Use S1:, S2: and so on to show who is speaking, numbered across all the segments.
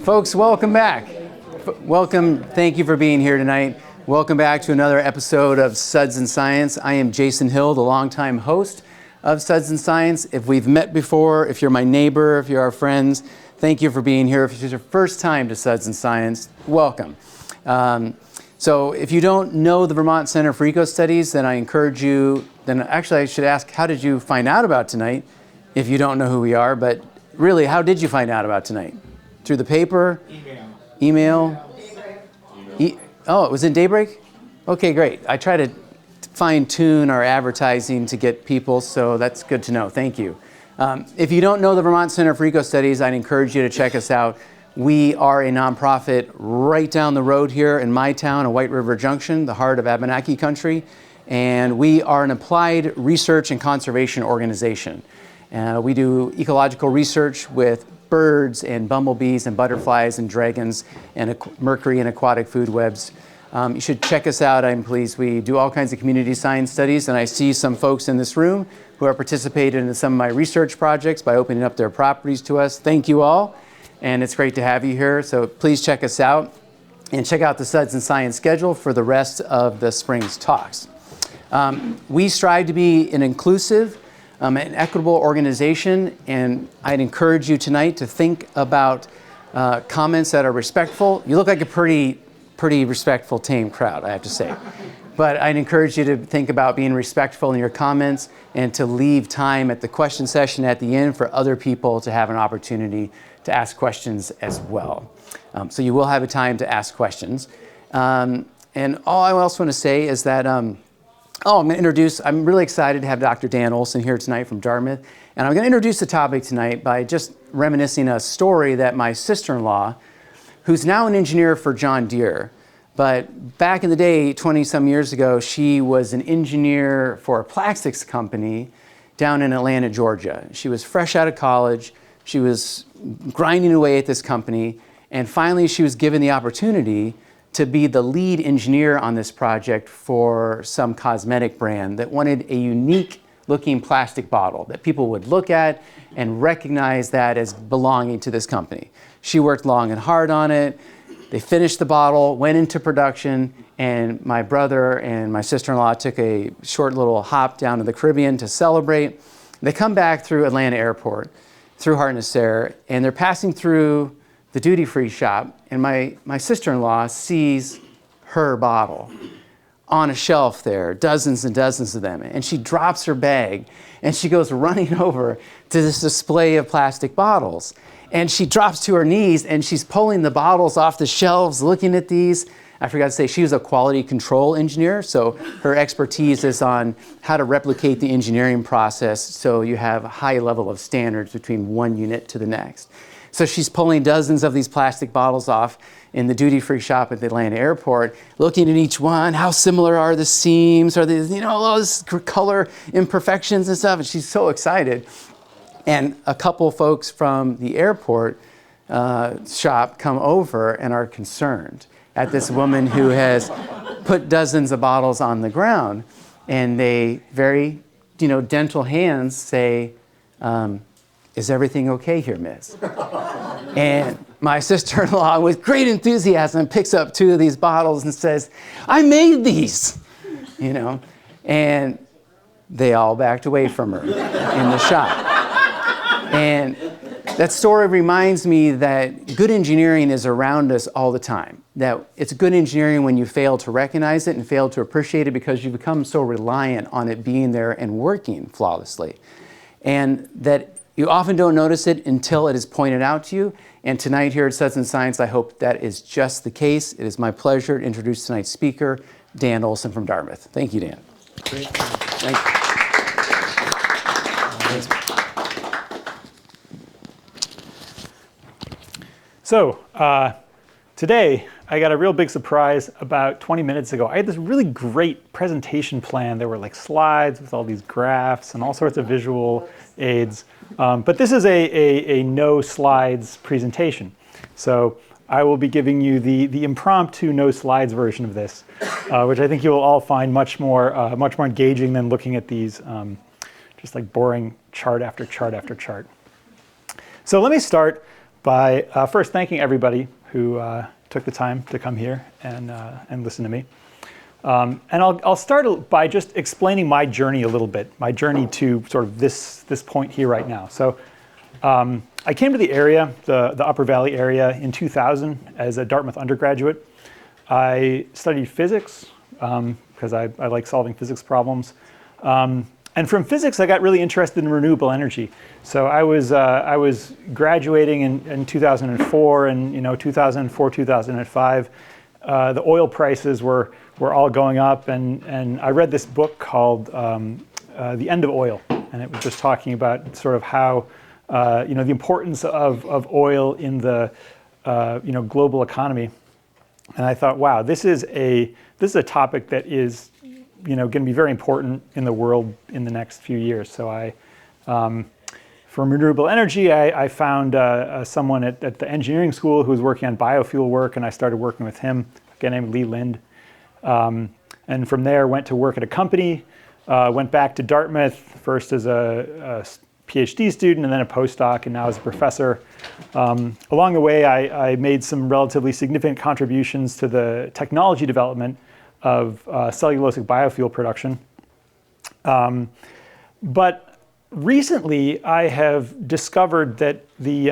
S1: Folks, welcome back. Welcome, thank you for being here tonight. Welcome back to another episode of Suds and Science. I am Jason Hill, the longtime host of Suds and Science. If we've met before, if you're my neighbor, if you're our friends, thank you for being here. If it's your first time to Suds and Science, welcome. So if you don't know the Vermont Center for Eco Studies, then I encourage you, I should ask, how did you find out about tonight if you don't know who we are? But really, how did you find out about tonight? Through the paper? Email? Oh, it was in Daybreak? Okay, great. I try to fine-tune our advertising to get people, so that's good to know. Thank you. If you don't know the Vermont Center for Eco Studies, I'd encourage you to check us out. We are a nonprofit right down the road here in my town, in White River Junction, the heart of Abenaki country, and we are an applied research and conservation organization. We do ecological research with birds and bumblebees and butterflies and dragons and mercury and aquatic food webs. You should check us out. I'm pleased. We do all kinds of community science studies, and I see some folks in this room who are participating in some of my research projects by opening up their properties to us. Thank you all, and it's great to have you here. So please check us out and check out the Suds and Science schedule for the rest of the spring's talks. We strive to be an inclusive, an equitable organization, and I'd encourage you tonight to think about comments that are respectful. You look like a pretty respectful, tame crowd, I have to say. But I'd encourage you to think about being respectful in your comments and to leave time at the question session at the end for other people to have an opportunity to ask questions as well. So you will have a time to ask questions. And all I also want to say is that I'm really excited to have Dr. Dan Olson here tonight from Dartmouth. And I'm going to introduce the topic tonight by just reminiscing a story that my sister-in-law, who's now an engineer for John Deere, but back in the day, 20-some years ago, she was an engineer for a plastics company down in Atlanta, Georgia. She was fresh out of college. She was grinding away at this company. And finally, she was given the opportunity to be the lead engineer on this project for some cosmetic brand that wanted a unique looking plastic bottle that people would look at and recognize that as belonging to this company. She worked long and hard on it. They finished the bottle, went into production, and my brother and my sister-in-law took a short little hop down to the Caribbean to celebrate. They come back through Atlanta Airport, through Hartness-Sayre, and they're passing through the duty-free shop, and my sister-in-law sees her bottle on a shelf there, dozens and dozens of them, and she drops her bag, and she goes running over to this display of plastic bottles, and she drops to her knees, and she's pulling the bottles off the shelves, looking at these. I forgot to say, she was a quality control engineer, so her expertise is on how to replicate the engineering process so you have a high level of standards between one unit to the next. So she's pulling dozens of these plastic bottles off in the duty-free shop at the Atlanta airport, looking at each one, how similar are the seams, are these, all those color imperfections and stuff, and she's so excited. And a couple folks from the airport shop come over and are concerned at this woman who has put dozens of bottles on the ground, and they very, dental hands say, "Is everything okay here, miss?" And my sister-in-law, with great enthusiasm, picks up two of these bottles and says, "I made these," and they all backed away from her in the shop. And that story reminds me that good engineering is around us all the time. That it's good engineering when you fail to recognize it and fail to appreciate it because you become so reliant on it being there and working flawlessly. And that you often don't notice it until it is pointed out to you. And tonight here at Suds and Science, I hope that is just the case. It is my pleasure to introduce tonight's speaker, Dan Olson from Dartmouth. Thank you, Dan.
S2: Great.
S1: Thank you. Thanks.
S2: So today, I got a real big surprise about 20 minutes ago. I had this really great presentation plan. There were like slides with all these graphs and all sorts of visual aids. But this is a no slides presentation. So I will be giving you the impromptu no slides version of this, which I think you will all find much more engaging than looking at these just like boring chart after chart after chart. So let me start by first thanking everybody who took the time to come here and listen to me. And I'll start by just explaining my journey a little bit, my journey to sort of this point here right now. So I came to the area, the Upper Valley area, in 2000 as a Dartmouth undergraduate. I studied physics because I like solving physics problems. And from physics, I got really interested in renewable energy. So I was graduating in 2004, and 2004, 2005, the oil prices were all going up, and I read this book called The End of Oil, and it was just talking about sort of how the importance of oil in the global economy. And I thought, wow, this is a topic that is going to be very important in the world in the next few years. So from renewable energy, I found someone at the engineering school who was working on biofuel work, and I started working with him, a guy named Lee Lind. And from there, went to work at a company, went back to Dartmouth, first as a PhD student and then a postdoc, and now as a professor. Along the way, I made some relatively significant contributions to the technology development of cellulosic biofuel production. But recently, I have discovered that the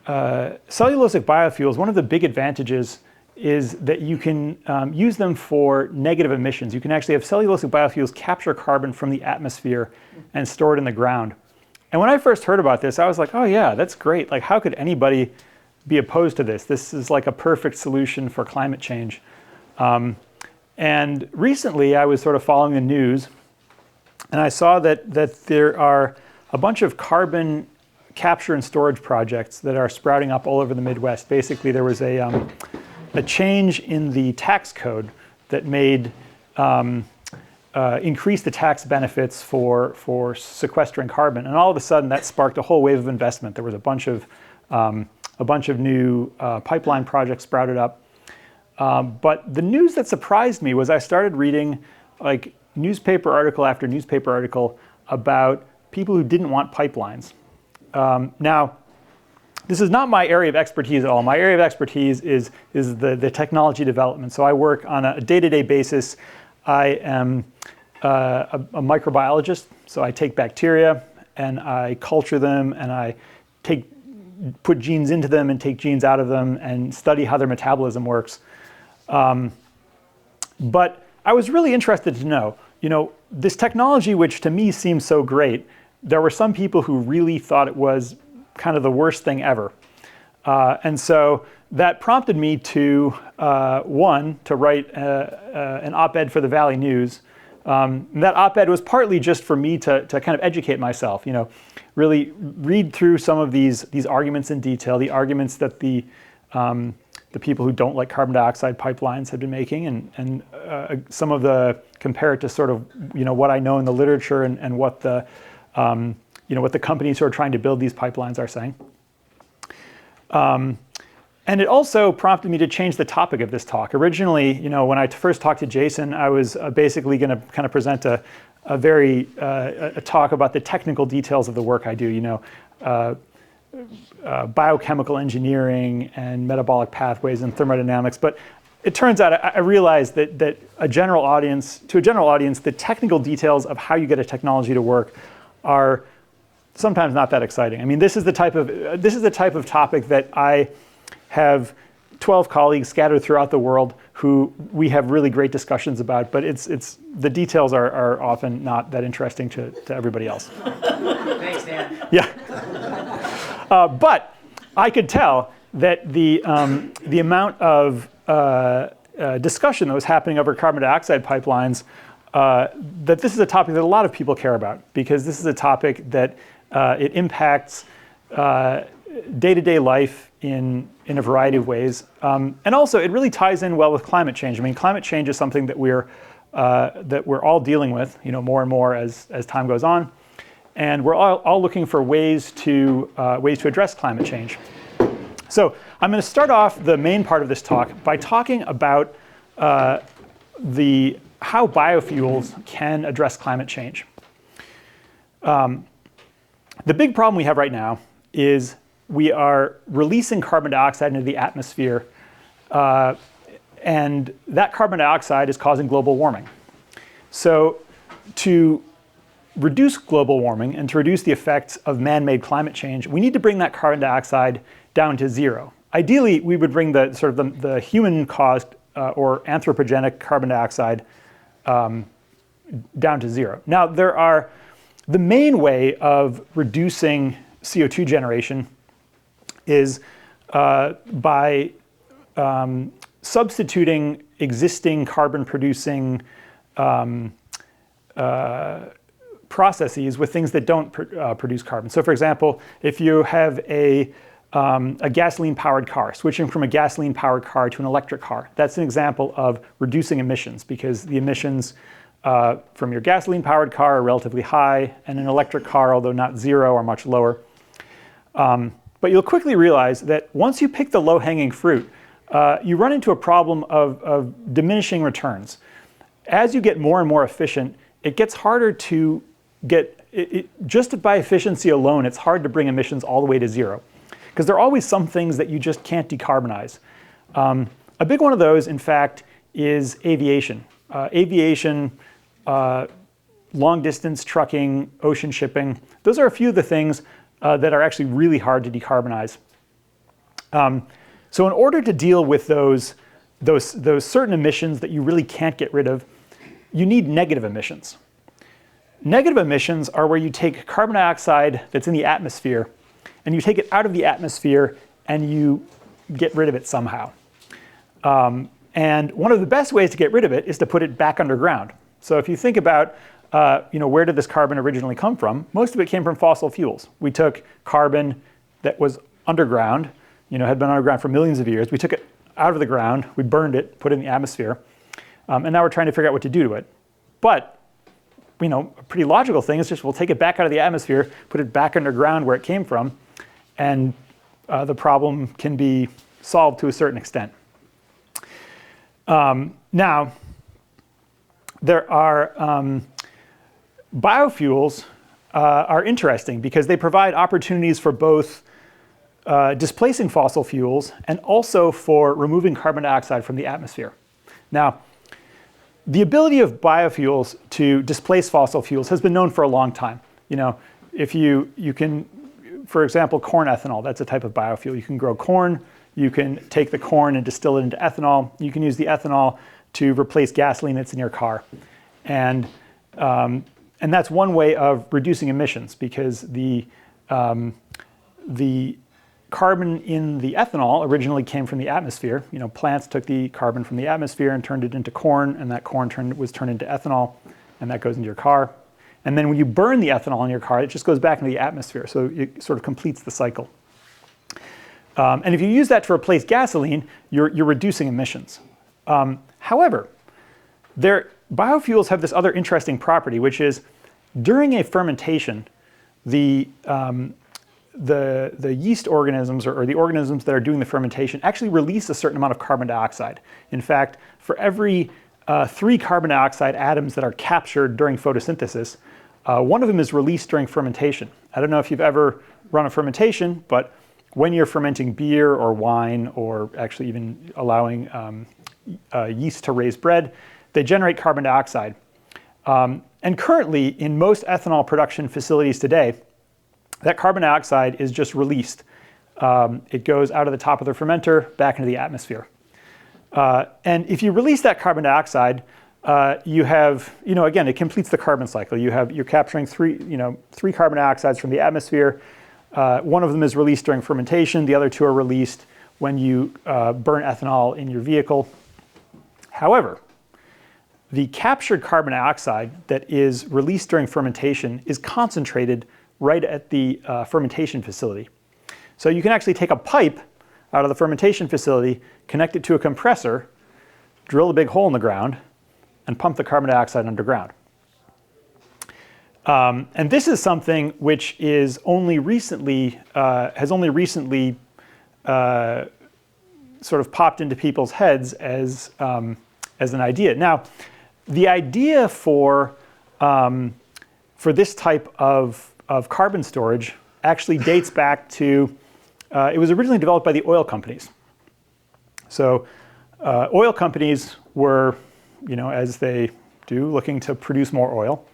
S2: cellulosic biofuels, one of the big advantages is that you can use them for negative emissions. You can actually have cellulosic biofuels capture carbon from the atmosphere and store it in the ground. And when I first heard about this, I was like, oh yeah, that's great. Like, how could anybody be opposed to this? This is like a perfect solution for climate change. And recently, I was sort of following the news, and I saw that there are a bunch of carbon capture and storage projects that are sprouting up all over the Midwest. Basically, there was a change in the tax code that made increase the tax benefits for sequestering carbon, and all of a sudden that sparked a whole wave of investment. There was a bunch of new pipeline projects sprouted up. But the news that surprised me was I started reading like newspaper article after newspaper article about people who didn't want pipelines. Now, this is not my area of expertise at all. My area of expertise is the technology development. So I work on a day-to-day basis. I am a microbiologist. So I take bacteria and I culture them, and I put genes into them and take genes out of them and study how their metabolism works. But I was really interested to know, this technology, which to me seems so great, there were some people who really thought it was kind of the worst thing ever. And so that prompted me to, to write an op-ed for the Valley News. That op-ed was partly just for me to kind of educate myself, really read through some of these arguments in detail, the arguments that the people who don't like carbon dioxide pipelines have been making, and some of compare it to sort of, what I know in the literature and what the what the companies who are trying to build these pipelines are saying. And it also prompted me to change the topic of this talk. Originally, when I first talked to Jason, I was basically going to kind of present a talk about the technical details of the work I do, biochemical engineering and metabolic pathways and thermodynamics. But it turns out I realized that to a general audience, the technical details of how you get a technology to work are sometimes not that exciting. I mean, this is the type of topic that I have 12 colleagues scattered throughout the world who we have really great discussions about, but the details are often not that interesting to everybody else.
S1: Thanks, Dan.
S2: Yeah. But I could tell that the amount of discussion that was happening over carbon dioxide pipelines, that this is a topic that a lot of people care about, because this is a topic that it impacts day-to-day life in a variety of ways. And also, it really ties in well with climate change. I mean, climate change is something that we're all dealing with, more and more as time goes on. And we're all looking for ways to address climate change. So I'm going to start off the main part of this talk by talking about how biofuels can address climate change. The big problem we have right now is we are releasing carbon dioxide into the atmosphere, and that carbon dioxide is causing global warming. So to reduce global warming and to reduce the effects of man-made climate change, we need to bring that carbon dioxide down to zero. Ideally, we would bring the sort of the human-caused or anthropogenic carbon dioxide down to zero. Now, the main way of reducing CO2 generation is by substituting existing carbon-producing processes with things that don't produce carbon. So, for example, if you have a gasoline-powered car, switching from a gasoline-powered car to an electric car, that's an example of reducing emissions, because the emissions from your gasoline-powered car are relatively high, and an electric car, although not zero, are much lower. But you'll quickly realize that once you pick the low-hanging fruit, you run into a problem of diminishing returns. As you get more and more efficient, it gets harder to just by efficiency alone, it's hard to bring emissions all the way to zero, because there are always some things that you just can't decarbonize. A big one of those, in fact, is aviation. Aviation, long-distance trucking, ocean shipping, those are a few of the things that are actually really hard to decarbonize. So in order to deal with those certain emissions that you really can't get rid of, you need negative emissions. Negative emissions are where you take carbon dioxide that's in the atmosphere and you take it out of the atmosphere and you get rid of it somehow. And one of the best ways to get rid of it is to put it back underground. So if you think about where did this carbon originally come from, most of it came from fossil fuels. We took carbon that was underground, had been underground for millions of years. We took it out of the ground, we burned it, put it in the atmosphere, and now we're trying to figure out what to do to it. But a pretty logical thing is just we'll take it back out of the atmosphere, put it back underground where it came from, and the problem can be solved to a certain extent. Now, there are biofuels are interesting because they provide opportunities for both displacing fossil fuels and also for removing carbon dioxide from the atmosphere. Now, the ability of biofuels to displace fossil fuels has been known for a long time. If you can, for example, corn ethanol, that's a type of biofuel. You can grow corn, you can take the corn and distill it into ethanol. You can use the ethanol to replace gasoline that's in your car. And that's one way of reducing emissions, because the carbon in the ethanol originally came from the atmosphere. Plants took the carbon from the atmosphere and turned it into corn, and that corn was turned into ethanol, and that goes into your car. And then when you burn the ethanol in your car, it just goes back into the atmosphere, so it sort of completes the cycle. And if you use that to replace gasoline, you're reducing emissions. However, biofuels have this other interesting property, which is during a fermentation, the yeast organisms or the organisms that are doing the fermentation actually release a certain amount of carbon dioxide. In fact, for every 3 carbon dioxide atoms that are captured during photosynthesis, one of them is released during fermentation. I don't know if you've ever run a fermentation, but when you're fermenting beer or wine, or actually even allowing yeast to raise bread, they generate carbon dioxide. And currently, in most ethanol production facilities today, that carbon dioxide is just released. It goes out of the top of the fermenter back into the atmosphere. And if you release that carbon dioxide, you have, again, it completes the carbon cycle. You're capturing three carbon dioxides from the atmosphere. One of them is released during fermentation. The other 2 are released when you burn ethanol in your vehicle. However, the captured carbon dioxide that is released during fermentation is concentrated right at the fermentation facility. So you can actually take a pipe out of the fermentation facility, connect it to a compressor, drill a big hole in the ground, and pump the carbon dioxide underground. And this is something which is only recently has only recently sort of popped into people's heads as an idea. Now, the idea for this type of carbon storage actually dates back to it was originally developed by the oil companies. So oil companies were, as they do, looking to produce more oil.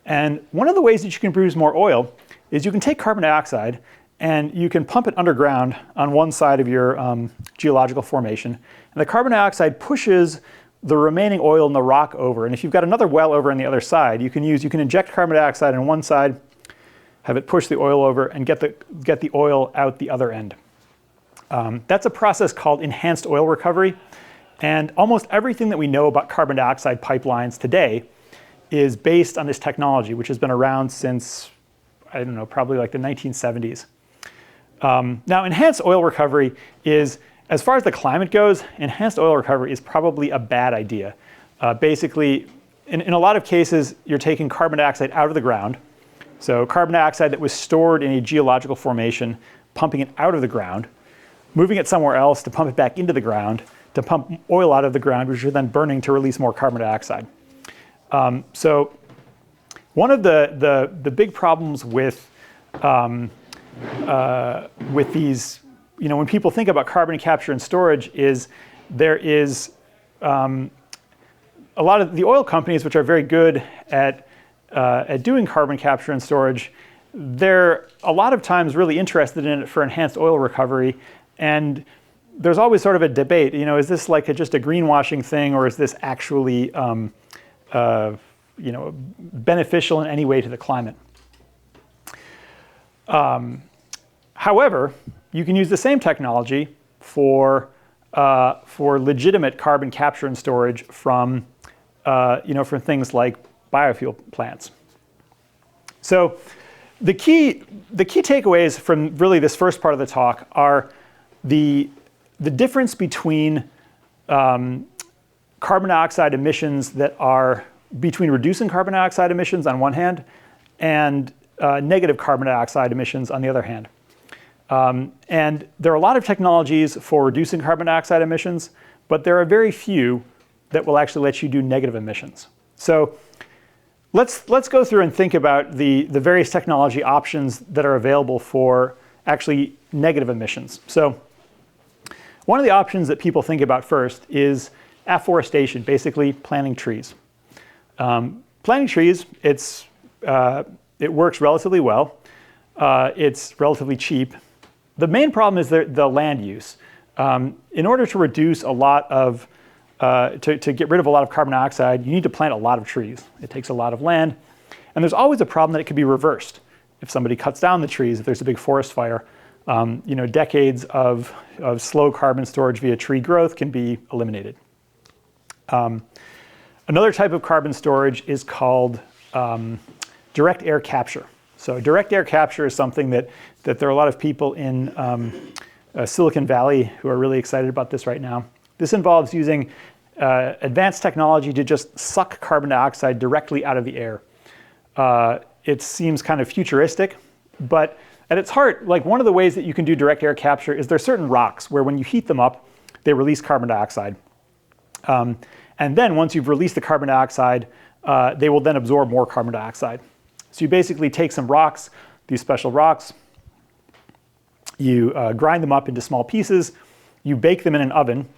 S2: And one of the ways that you can produce more oil is you can take carbon dioxide and you can pump it underground on one side of your geological formation. And the carbon dioxide pushes the remaining oil in the rock over. And if you've got another well over on the other side, you can inject carbon dioxide on one side, have it push the oil over, and get the oil out the other end. That's a process called enhanced oil recovery. And almost everything that we know about carbon dioxide pipelines today is based on this technology, which has been around since, I don't know, probably like the 1970s. Now, enhanced oil recovery is, as far as the climate goes, enhanced oil recovery is probably a bad idea. Basically, in a lot of cases, you're taking carbon dioxide out of the ground. So carbon dioxide that was stored in a geological formation, pumping it out of the ground, moving it somewhere else to pump it back into the ground, to pump oil out of the ground, which you're then burning to release more carbon dioxide. So one of the big problems with these, when people think about carbon capture and storage, is there is a lot of the oil companies, which are very good at doing carbon capture and storage, they're a lot of times really interested in it for enhanced oil recovery. And there's always sort of a debate, is this like just a greenwashing thing, or is this actually beneficial in any way to the climate? However, you can use the same technology for legitimate carbon capture and storage from things like biofuel plants. So the key takeaways from really this first part of the talk are the difference between carbon dioxide emissions that are between reducing carbon dioxide emissions on one hand and negative carbon dioxide emissions on the other hand. And there are a lot of technologies for reducing carbon dioxide emissions, but there are very few that will actually let you do negative emissions. So let's go through and think about the various technology options that are available for actually negative emissions. So one of the options that people think about first is afforestation, basically planting trees. Planting trees, it works relatively well. It's relatively cheap. The main problem is the land use. In order to reduce a lot of, to get rid of a lot of carbon dioxide, you need to plant a lot of trees. It takes a lot of land. And there's always a problem that it could be reversed. If somebody cuts down the trees, if there's a big forest fire, decades of slow carbon storage via tree growth can be eliminated. Another type of carbon storage is called direct air capture. So direct air capture is something that there are a lot of people in Silicon Valley who are really excited about this right now. This involves using advanced technology to just suck carbon dioxide directly out of the air. It seems kind of futuristic, but at its heart, like one of the ways that you can do direct air capture is there are certain rocks where when you heat them up, they release carbon dioxide. And then once you've released the carbon dioxide, they will then absorb more carbon dioxide. So you basically take some rocks, these special rocks, you grind them up into small pieces, you bake them in an oven,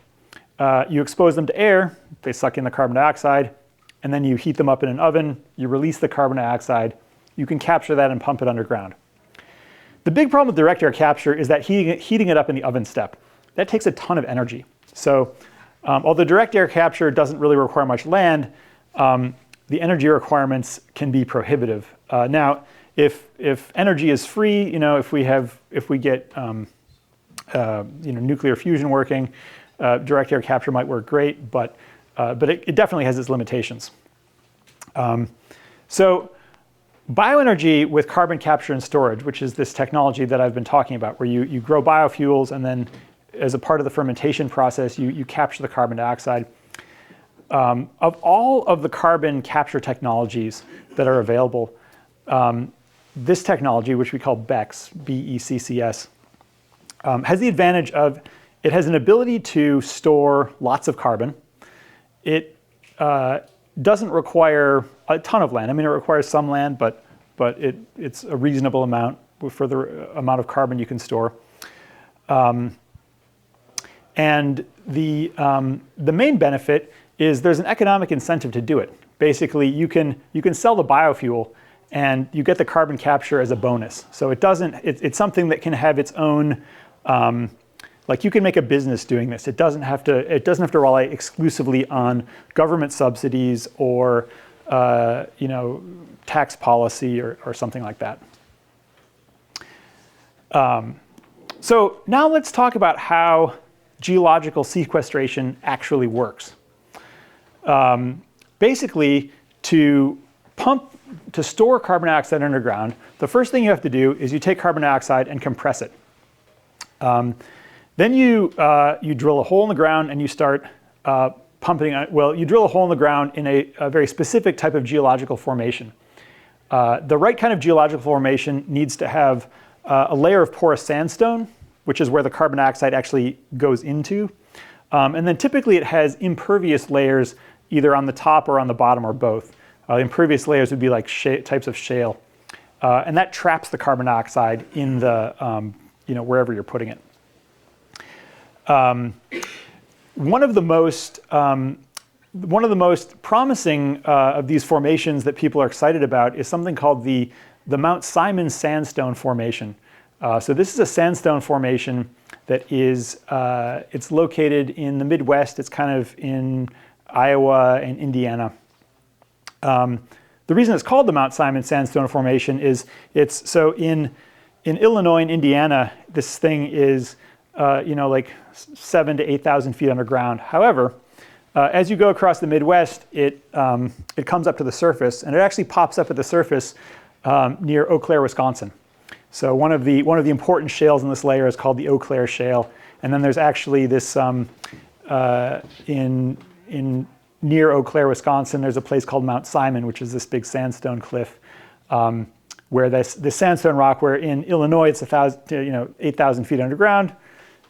S2: you expose them to air, they suck in the carbon dioxide, and then you heat them up in an oven, you release the carbon dioxide, you can capture that and pump it underground. The big problem with direct air capture is that heating it up in the oven step. That takes a ton of energy. So although direct air capture doesn't really require much land, the energy requirements can be prohibitive. Now, if energy is free, if we get nuclear fusion working, direct air capture might work great, but it definitely has its limitations. So bioenergy with carbon capture and storage, which is this technology that I've been talking about, where you grow biofuels and then as a part of the fermentation process, you capture the carbon dioxide. Of all of the carbon capture technologies that are available, this technology, which we call BECCS, B-E-C-C-S, has the advantage of it has an ability to store lots of carbon. It doesn't require a ton of land. I mean, it requires some land, but it's a reasonable amount for the amount of carbon you can store. And the main benefit is there's an economic incentive to do it. Basically, you can sell the biofuel and you get the carbon capture as a bonus. So it's something that can have its own, like you can make a business doing this. It doesn't have to rely exclusively on government subsidies or tax policy or something like that. So now let's talk about how geological sequestration actually works. Basically, to store carbon dioxide underground, the first thing you have to do is you take carbon dioxide and compress it. Then you drill a hole in the ground and you start pumping. Well, you drill a hole in the ground in a very specific type of geological formation. The right kind of geological formation needs to have a layer of porous sandstone, which is where the carbon dioxide actually goes into. And then typically it has impervious layers either on the top or on the bottom or both. The impervious layers would be like types of shale. And that traps the carbon dioxide in the, wherever you're putting it. One of the most promising of these formations that people are excited about is something called the Mount Simon Sandstone Formation. So this is a sandstone formation that is, it's located in the Midwest. It's kind of in Iowa and Indiana. The reason it's called the Mount Simon Sandstone Formation is so in Illinois and Indiana, this thing is like 7,000 to 8,000 feet underground. However, as you go across the Midwest, it comes up to the surface, and it actually pops up at the surface near Eau Claire, Wisconsin. So one of the important shales in this layer is called the Eau Claire Shale, and then there's actually this in near Eau Claire, Wisconsin. There's a place called Mount Simon, which is this big sandstone cliff, where this sandstone rock. Where in Illinois it's 8,000 feet underground.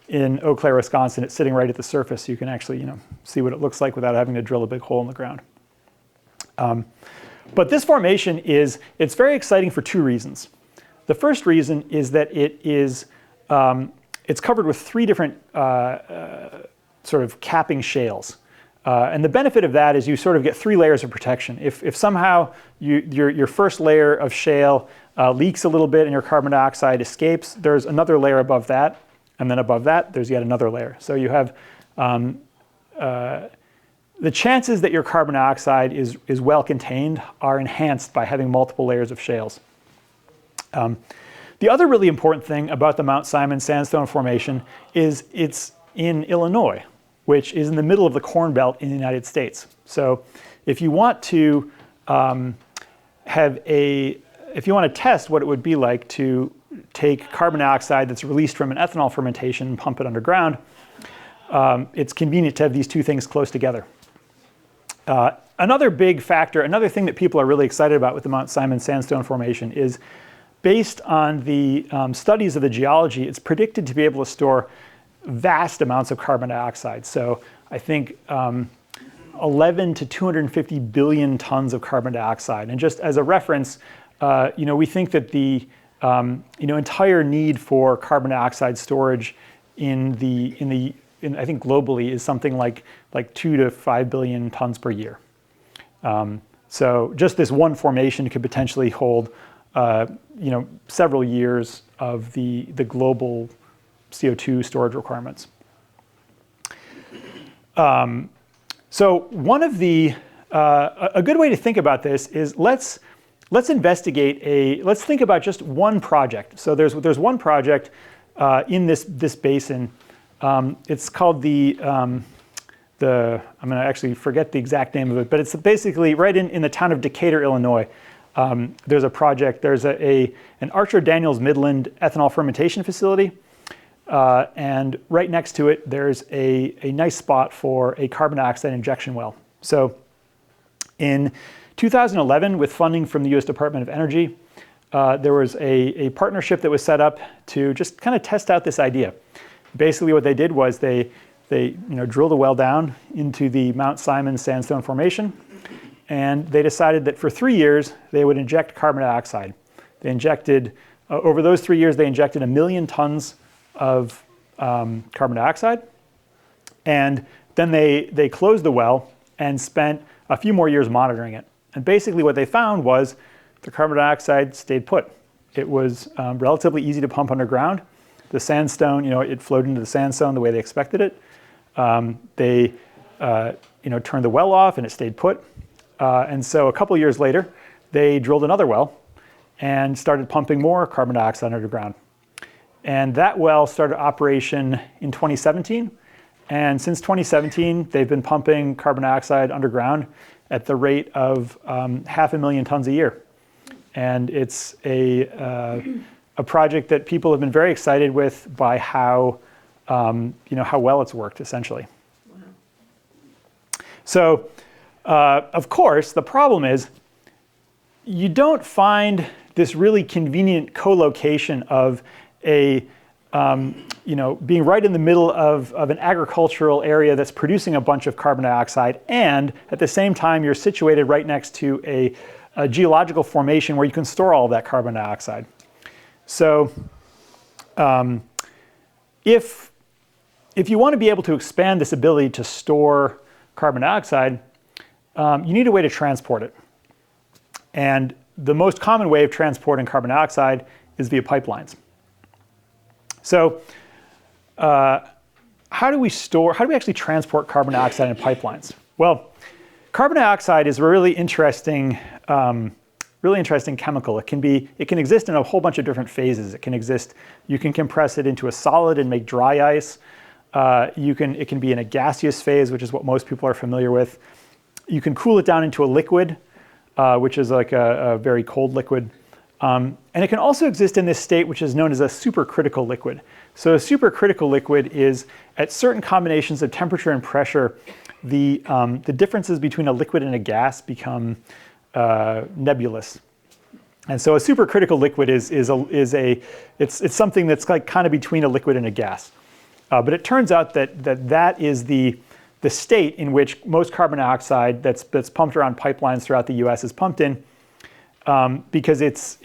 S2: In Eau Claire, Wisconsin, it's sitting right at the surface. So you can actually see what it looks like without having to drill a big hole in the ground. But this formation it's very exciting for two reasons. The first reason is that it's covered with three different sort of capping shales. And the benefit of that is you sort of get three layers of protection. If somehow your first layer of shale leaks a little bit and your carbon dioxide escapes, there's another layer above that. And then above that, there's yet another layer. So you have the chances that your carbon dioxide is well contained are enhanced by having multiple layers of shales. The other really important thing about the Mount Simon Sandstone Formation is it's in Illinois, which is in the middle of the Corn Belt in the United States. So if you want to if you want to test what it would be like to take carbon dioxide that's released from an ethanol fermentation and pump it underground, it's convenient to have these two things close together. Another big factor, another thing that people are really excited about with the Mount Simon Sandstone Formation is based on the studies of the geology, it's predicted to be able to store vast amounts of carbon dioxide. So I think 11 to 250 billion tons of carbon dioxide. And just as a reference, we think that the entire need for carbon dioxide storage in I think globally is something like 2 to 5 billion tons per year. So just this one formation could potentially hold several years of the global CO2 storage requirements. So one of a good way to think about this is let's think about just one project. So there's one project in this basin. It's called I'm going to actually forget the exact name of it, but it's basically right in the town of Decatur, Illinois. There's a project. There's an Archer Daniels Midland ethanol fermentation facility, and right next to it there's a nice spot for a carbon dioxide injection well. So in 2011, with funding from the U.S. Department of Energy, there was a partnership that was set up to just kind of test out this idea. Basically, what they did was they drilled a well down into the Mount Simon Sandstone Formation, and they decided that for 3 years they would inject carbon dioxide. They injected over those 3 years they injected 1 million tons of carbon dioxide. And then they closed the well and spent a few more years monitoring it. And basically what they found was the carbon dioxide stayed put. It was relatively easy to pump underground. The sandstone, it flowed into the sandstone the way they expected it. They turned the well off and it stayed put. And so a couple years later, they drilled another well and started pumping more carbon dioxide underground. And that well started operation in 2017. And since 2017, they've been pumping carbon dioxide underground at the rate of 500,000 tons a year. And it's a project that people have been very excited with by how well it's worked, essentially. Wow. So, of course, the problem is you don't find this really convenient co-location of being right in the middle of an agricultural area that's producing a bunch of carbon dioxide, and at the same time you're situated right next to a geological formation where you can store all of that carbon dioxide. So if you want to be able to expand this ability to store carbon dioxide, you need a way to transport it. And the most common way of transporting carbon dioxide is via pipelines. So how do we actually transport carbon dioxide in pipelines? Well, carbon dioxide is a really interesting chemical. It can exist in a whole bunch of different phases. You can compress it into a solid and make dry ice. It can be in a gaseous phase, which is what most people are familiar with. You can cool it down into a liquid, which is like a very cold liquid. And it can also exist in this state, which is known as a supercritical liquid. So a supercritical liquid is, at certain combinations of temperature and pressure, the differences between a liquid and a gas become nebulous. And so a supercritical liquid it's something that's like kind of between a liquid and a gas. But it turns out that is the state in which most carbon dioxide that's pumped around pipelines throughout the U.S. is pumped in, because it's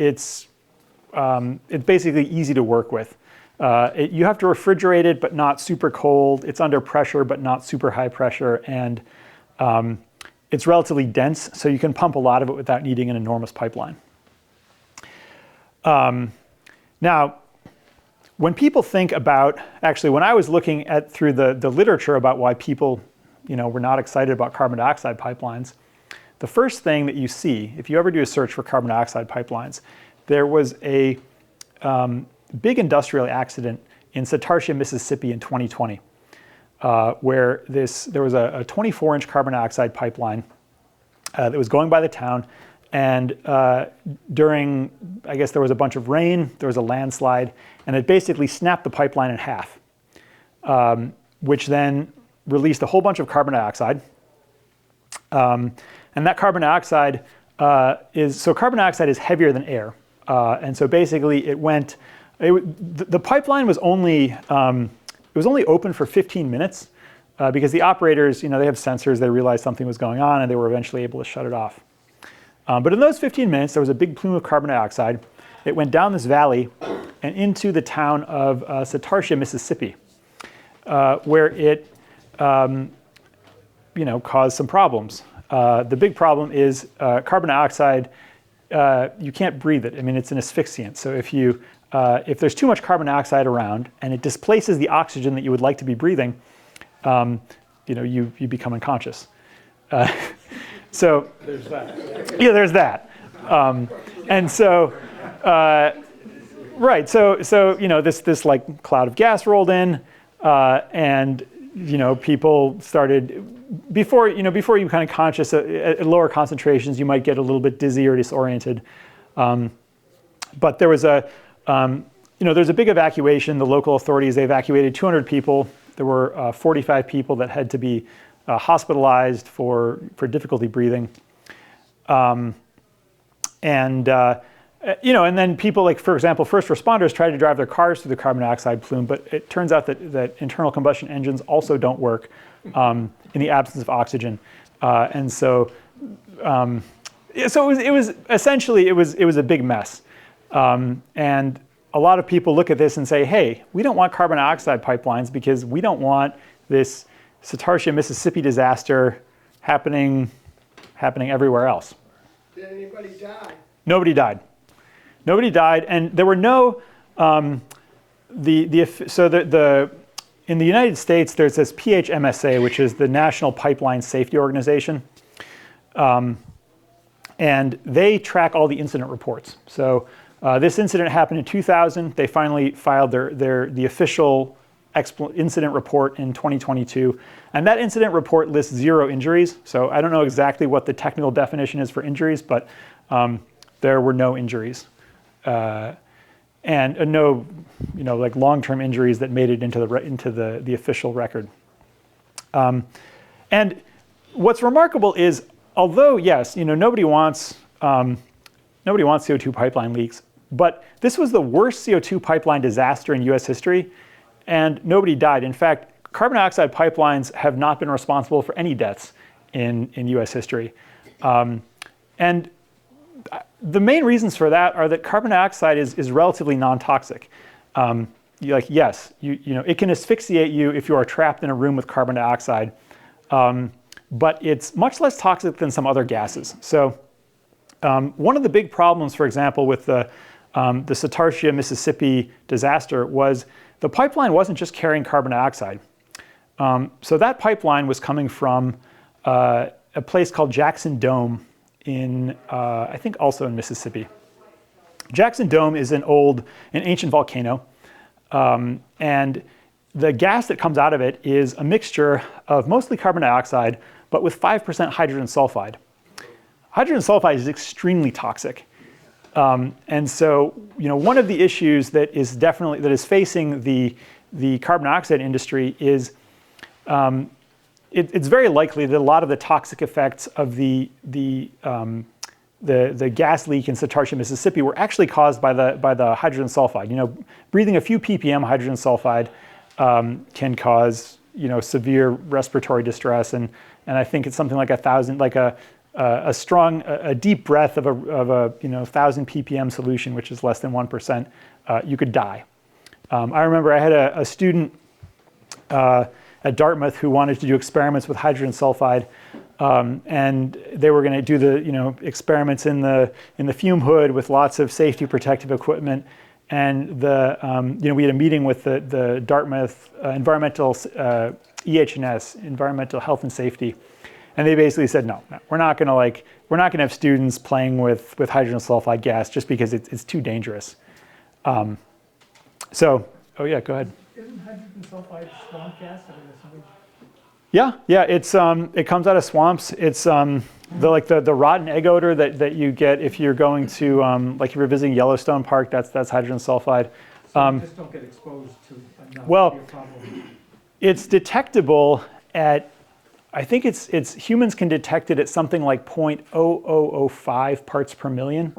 S2: basically easy to work with. You have to refrigerate it, but not super cold. It's under pressure, but not super high pressure, and it's relatively dense, so you can pump a lot of it without needing an enormous pipeline. Now, when people think about, actually, when I was looking through the literature about why people, were not excited about carbon dioxide pipelines, the first thing that you see, if you ever do a search for carbon dioxide pipelines, there was a big industrial accident in Satartia, Mississippi in 2020, where there was a 24-inch carbon dioxide pipeline that was going by the town, and during, I guess there was a bunch of rain, there was a landslide, and it basically snapped the pipeline in half, which then released a whole bunch of carbon dioxide. And that carbon dioxide carbon dioxide is heavier than air. And so basically the pipeline was only open for 15 minutes because the operators, they have sensors, they realized something was going on, and they were eventually able to shut it off. But in those 15 minutes, there was a big plume of carbon dioxide. It went down this valley and into the town of Satartia, Mississippi, where it caused some problems. The big problem is carbon dioxide, you can't breathe it. I mean, it's an asphyxiant. So if there's too much carbon dioxide around and it displaces the oxygen that you would like to be breathing, you become unconscious. So there's that. Yeah, there's that. And so, right. So this like cloud of gas rolled in, and people started. Before you become conscious at lower concentrations, you might get a little bit dizzy or disoriented. But there was there's a big evacuation. The local authorities, they evacuated 200 people. There were 45 people that had to be hospitalized for difficulty breathing. And then people, like, for example, first responders tried to drive their cars through the carbon dioxide plume, but it turns out that internal combustion engines also don't work in the absence of oxygen. And so it was essentially a big mess. And a lot of people look at this and say, hey, we don't want carbon dioxide pipelines because we don't want this Satartia, Mississippi disaster happening everywhere else.
S3: Did anybody die?
S2: Nobody died. Nobody died, and there were no, in the United States, there's this PHMSA, which is the National Pipeline Safety Organization. And they track all the incident reports. So this incident happened in 2000. They finally filed the official incident report in 2022. And that incident report lists 0 injuries. So I don't know exactly what the technical definition is for injuries, but there were no injuries. And no, like long-term injuries that made it into the official record. And what's remarkable is, although yes, nobody wants CO2 pipeline leaks, but this was the worst CO2 pipeline disaster in U.S. history, and nobody died. In fact, carbon dioxide pipelines have not been responsible for any deaths in U.S. history. And the main reasons for that are that carbon dioxide is relatively non-toxic. Yes, it can asphyxiate you if you are trapped in a room with carbon dioxide, but it's much less toxic than some other gases. So one of the big problems, for example, with the Satartia, Mississippi disaster was the pipeline wasn't just carrying carbon dioxide. So that pipeline was coming from a place called Jackson Dome in, I think also in Mississippi. Jackson Dome is an ancient volcano. And the gas that comes out of it is a mixture of mostly carbon dioxide, but with 5% hydrogen sulfide. Hydrogen sulfide is extremely toxic. And so, one of the issues that is facing the carbon dioxide industry is it's very likely that a lot of the toxic effects of the gas leak in Satartia, Mississippi were actually caused by the hydrogen sulfide. Breathing a few ppm hydrogen sulfide can cause severe respiratory distress, and I think it's something like 1,000, like a deep breath of a 1,000 ppm solution, which is less than 1%, you could die. I remember I had a student at Dartmouth who wanted to do experiments with hydrogen sulfide, and they were going to do the experiments in the fume hood with lots of safety protective equipment. And we had a meeting with the Dartmouth environmental EH&S, environmental health and safety, and they basically said no, we're not going to have students playing with hydrogen sulfide gas just because it's too dangerous. Oh yeah, go ahead.
S3: Isn't hydrogen sulfide swamp gas?
S2: Yeah, it comes out of swamps. It's the rotten egg odor that you get if you're going to if you're visiting Yellowstone Park. That's hydrogen sulfide.
S3: So you just don't get exposed to enough.
S2: Well, it's detectable at, I think it's humans can detect it at something like 0.0005 parts per million,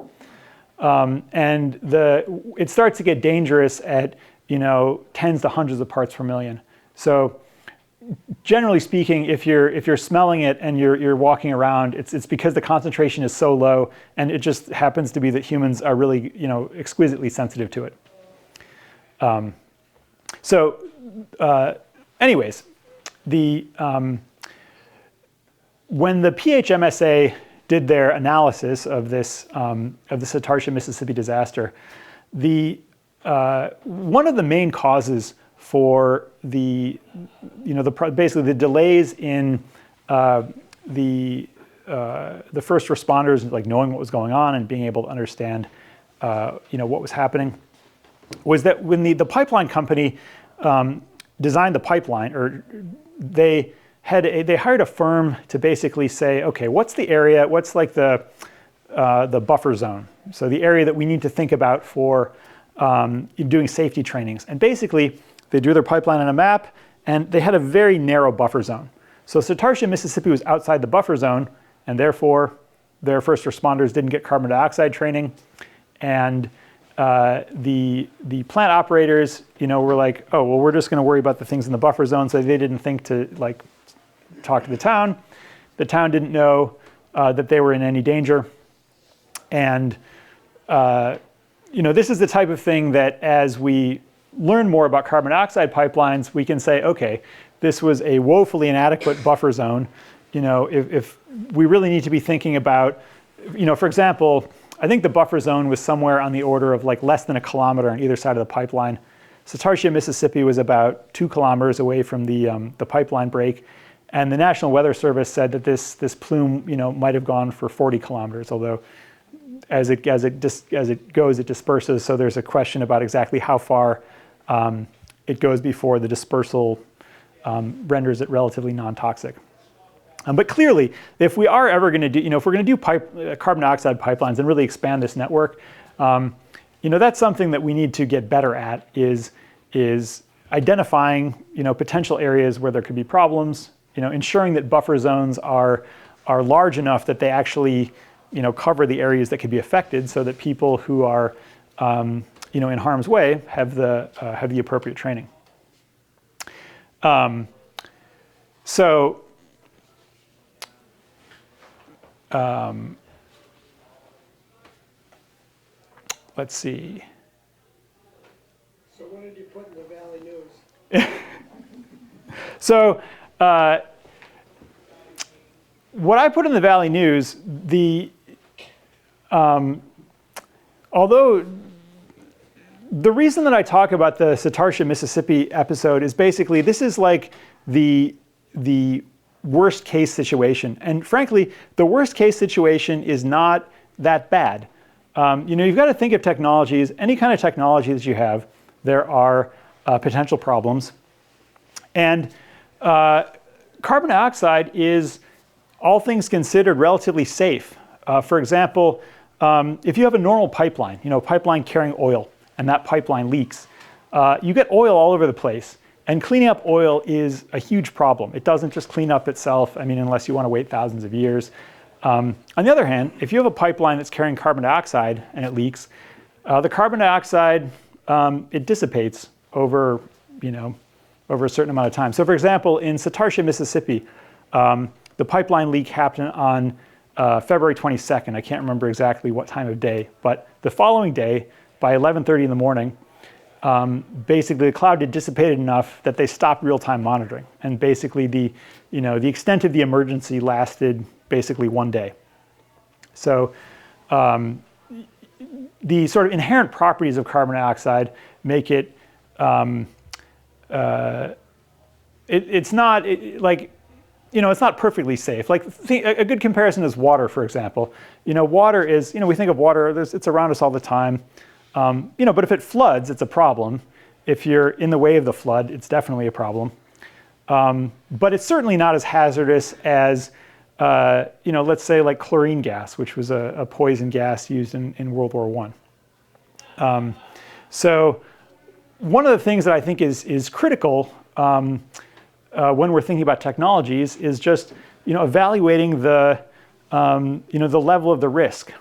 S2: and it starts to get dangerous at tens to hundreds of parts per million. So generally speaking, if you're smelling it and you're walking around, it's because the concentration is so low, and it just happens to be that humans are really exquisitely sensitive to it. Anyways, when the PHMSA did their analysis of this of the Satartia, Mississippi disaster, one of the main causes for basically the delays in the first responders knowing what was going on and being able to understand what was happening was that when the pipeline company designed the pipeline, or they hired a firm to basically say, okay, what's the area, what's the buffer zone, so the area that we need to think about for doing safety trainings. And basically they drew their pipeline on a map, and they had a very narrow buffer zone. So Satartia, Mississippi was outside the buffer zone, and therefore their first responders didn't get carbon dioxide training. And the plant operators, were like, oh, well, we're just going to worry about the things in the buffer zone. So they didn't think to talk to the town. The town didn't know that they were in any danger. And this is the type of thing that as we learn more about carbon dioxide pipelines, we can say, okay, this was a woefully inadequate buffer zone. If we really need to be thinking about, for example, I think the buffer zone was somewhere on the order of like less than 1 kilometer on either side of the pipeline. Satartia, Mississippi was about 2 kilometers away from the pipeline break. And the National Weather Service said that this plume, might have gone for 40 kilometers, although as it goes, it disperses. So there's a question about exactly how far it goes before the dispersal renders it relatively non-toxic. But clearly, if we are ever going to do, if we're going to do carbon dioxide pipelines and really expand this network, that's something that we need to get better at is identifying, potential areas where there could be problems, ensuring that buffer zones are large enough that they actually, cover the areas that could be affected, so that people who are, in harm's way have the appropriate training. Let's see.
S3: So what did you put in the Valley News?
S2: So what I put in the Valley News, although the reason that I talk about the Satartia, Mississippi episode is basically this is like the worst case situation. And frankly, the worst case situation is not that bad. You've got to think of technologies, any kind of technology that you have, there are potential problems. And carbon dioxide is, all things considered, relatively safe. For example, if you have a normal pipeline, pipeline carrying oil, and that pipeline leaks, you get oil all over the place. And cleaning up oil is a huge problem. It doesn't just clean up itself, unless you want to wait thousands of years. On the other hand, if you have a pipeline that's carrying carbon dioxide and it leaks, the carbon dioxide, it dissipates over a certain amount of time. So for example, in Satartia, Mississippi, the pipeline leak happened on February 22nd. I can't remember exactly what time of day, but the following day, by 11:30 in the morning, basically the cloud had dissipated enough that they stopped real-time monitoring. And basically the extent of the emergency lasted basically 1 day. So the sort of inherent properties of carbon dioxide make it, it's not perfectly safe. Like a good comparison is water, for example. Water is, we think of water, it's around us all the time. But if it floods, it's a problem. If you're in the way of the flood, it's definitely a problem. But it's certainly not as hazardous as, let's say like chlorine gas, which was a poison gas used in World War I. So one of the things that I think is critical when we're thinking about technologies is just, evaluating the level of the risk.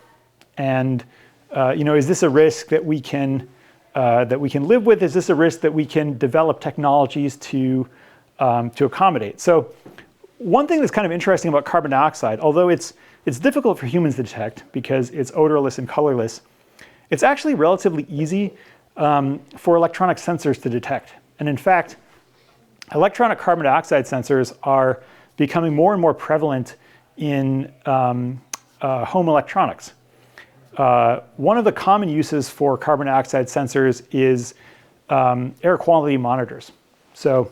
S2: And is this a risk that we can live with? Is this a risk that we can develop technologies to accommodate? So one thing that's kind of interesting about carbon dioxide, although it's difficult for humans to detect because it's odorless and colorless, it's actually relatively easy for electronic sensors to detect. And in fact, electronic carbon dioxide sensors are becoming more and more prevalent in home electronics. One of the common uses for carbon dioxide sensors is air quality monitors. So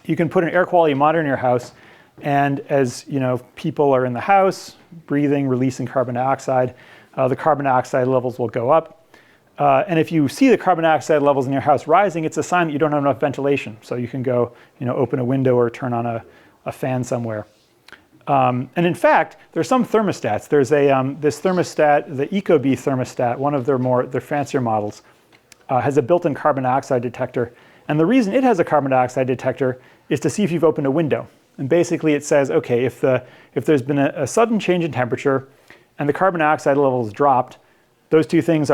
S2: you can put an air quality monitor in your house, and as people are in the house, breathing, releasing carbon dioxide, the carbon dioxide levels will go up. And if you see the carbon dioxide levels in your house rising, it's a sign that you don't have enough ventilation. So you can go, open a window or turn on a fan somewhere. And in fact, there's some thermostats. There's this thermostat, the ecobee thermostat, one of their fancier models, has a built-in carbon dioxide detector. And the reason it has a carbon dioxide detector is to see if you've opened a window. And basically it says, okay, if there's been a sudden change in temperature and the carbon dioxide levels dropped, those two things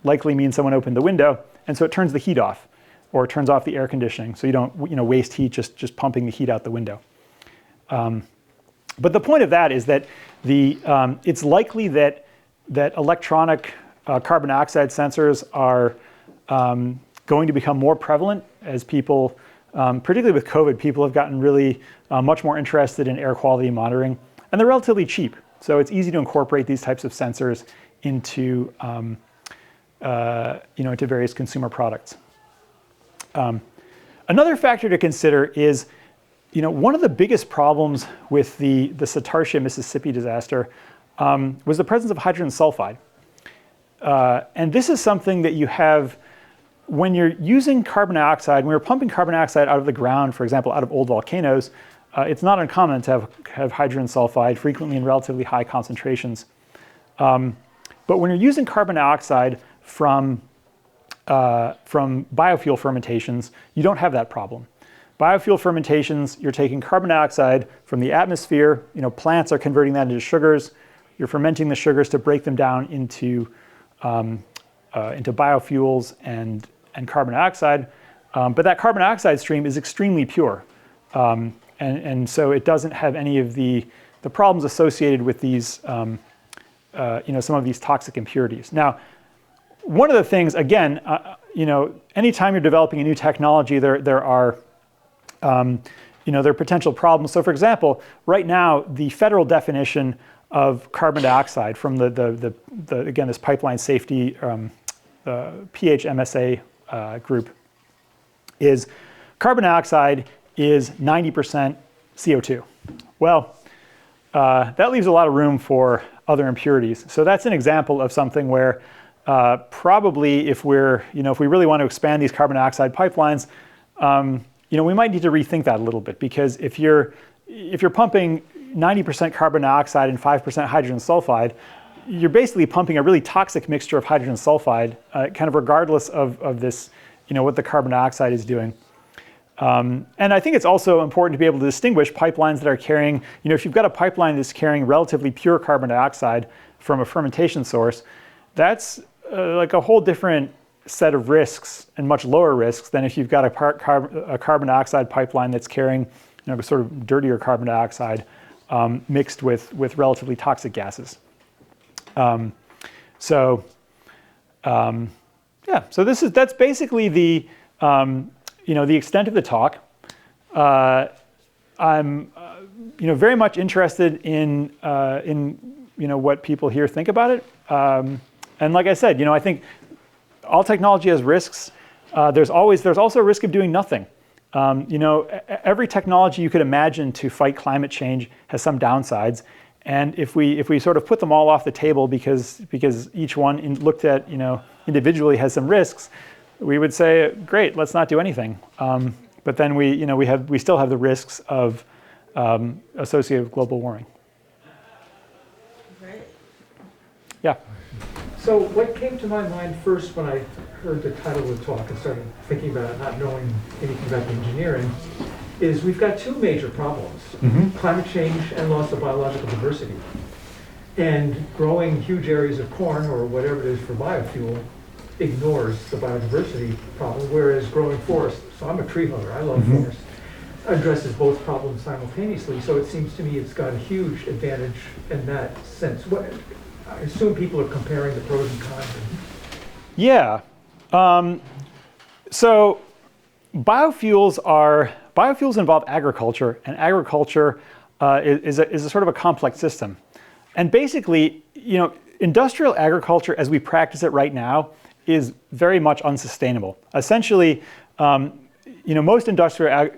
S2: likely mean someone opened the window, and so it turns the heat off, or it turns off the air conditioning, so you don't waste heat just pumping the heat out the window. But the point of that is that it's likely that electronic carbon dioxide sensors are going to become more prevalent as people, particularly with COVID, people have gotten really much more interested in air quality monitoring, and they're relatively cheap. So it's easy to incorporate these types of sensors into, into various consumer products. Another factor to consider is, one of the biggest problems with the Satartia, Mississippi disaster was the presence of hydrogen sulfide. And this is something that you have when you're using carbon dioxide, when you're pumping carbon dioxide out of the ground, for example, out of old volcanoes, it's not uncommon to have hydrogen sulfide, frequently in relatively high concentrations. But when you're using carbon dioxide from biofuel fermentations, you don't have that problem. Biofuel fermentations, you're taking carbon dioxide from the atmosphere, plants are converting that into sugars, you're fermenting the sugars to break them down into biofuels and carbon dioxide, but that carbon dioxide stream is extremely pure. And so it doesn't have any of the problems associated with these, some of these toxic impurities. Now, one of the things, again, anytime you're developing a new technology, there are potential problems. So, for example, right now, the federal definition of carbon dioxide from again, this pipeline safety PHMSA group is carbon dioxide is 90% CO2. Well, that leaves a lot of room for other impurities. So that's an example of something where probably if we really want to expand these carbon dioxide pipelines, we might need to rethink that a little bit, because if you're pumping 90% carbon dioxide and 5% hydrogen sulfide, you're basically pumping a really toxic mixture of hydrogen sulfide, kind of regardless of this, what the carbon dioxide is doing. And I think it's also important to be able to distinguish pipelines that are carrying, if you've got a pipeline that's carrying relatively pure carbon dioxide from a fermentation source, that's like a whole different set of risks and much lower risks than if you've got a carbon dioxide pipeline that's carrying, sort of dirtier carbon dioxide mixed with relatively toxic gases. So that's basically the the extent of the talk. I'm very much interested in what people here think about it. And like I said, I think all technology has risks. There's also a risk of doing nothing. Every technology you could imagine to fight climate change has some downsides. And if we sort of put them all off the table because each one looked at individually has some risks, we would say, great, let's not do anything. But then we still have the risks of associated with global warming.
S4: Right.
S2: Yeah.
S5: So what came to my mind first when I heard the title of the talk and started thinking about it, not knowing anything about the engineering, is we've got two major problems: climate change and loss of biological diversity. And growing huge areas of corn or whatever it is for biofuel ignores the biodiversity problem, whereas growing forests, so I'm a tree hugger, I love forests, addresses both problems simultaneously. So it seems to me it's got a huge advantage in that sense. I assume people are comparing the pros and cons.
S2: Yeah. So biofuels involve agriculture, and agriculture is a sort of a complex system. And basically, industrial agriculture as we practice it right now is very much unsustainable. Essentially, most industrial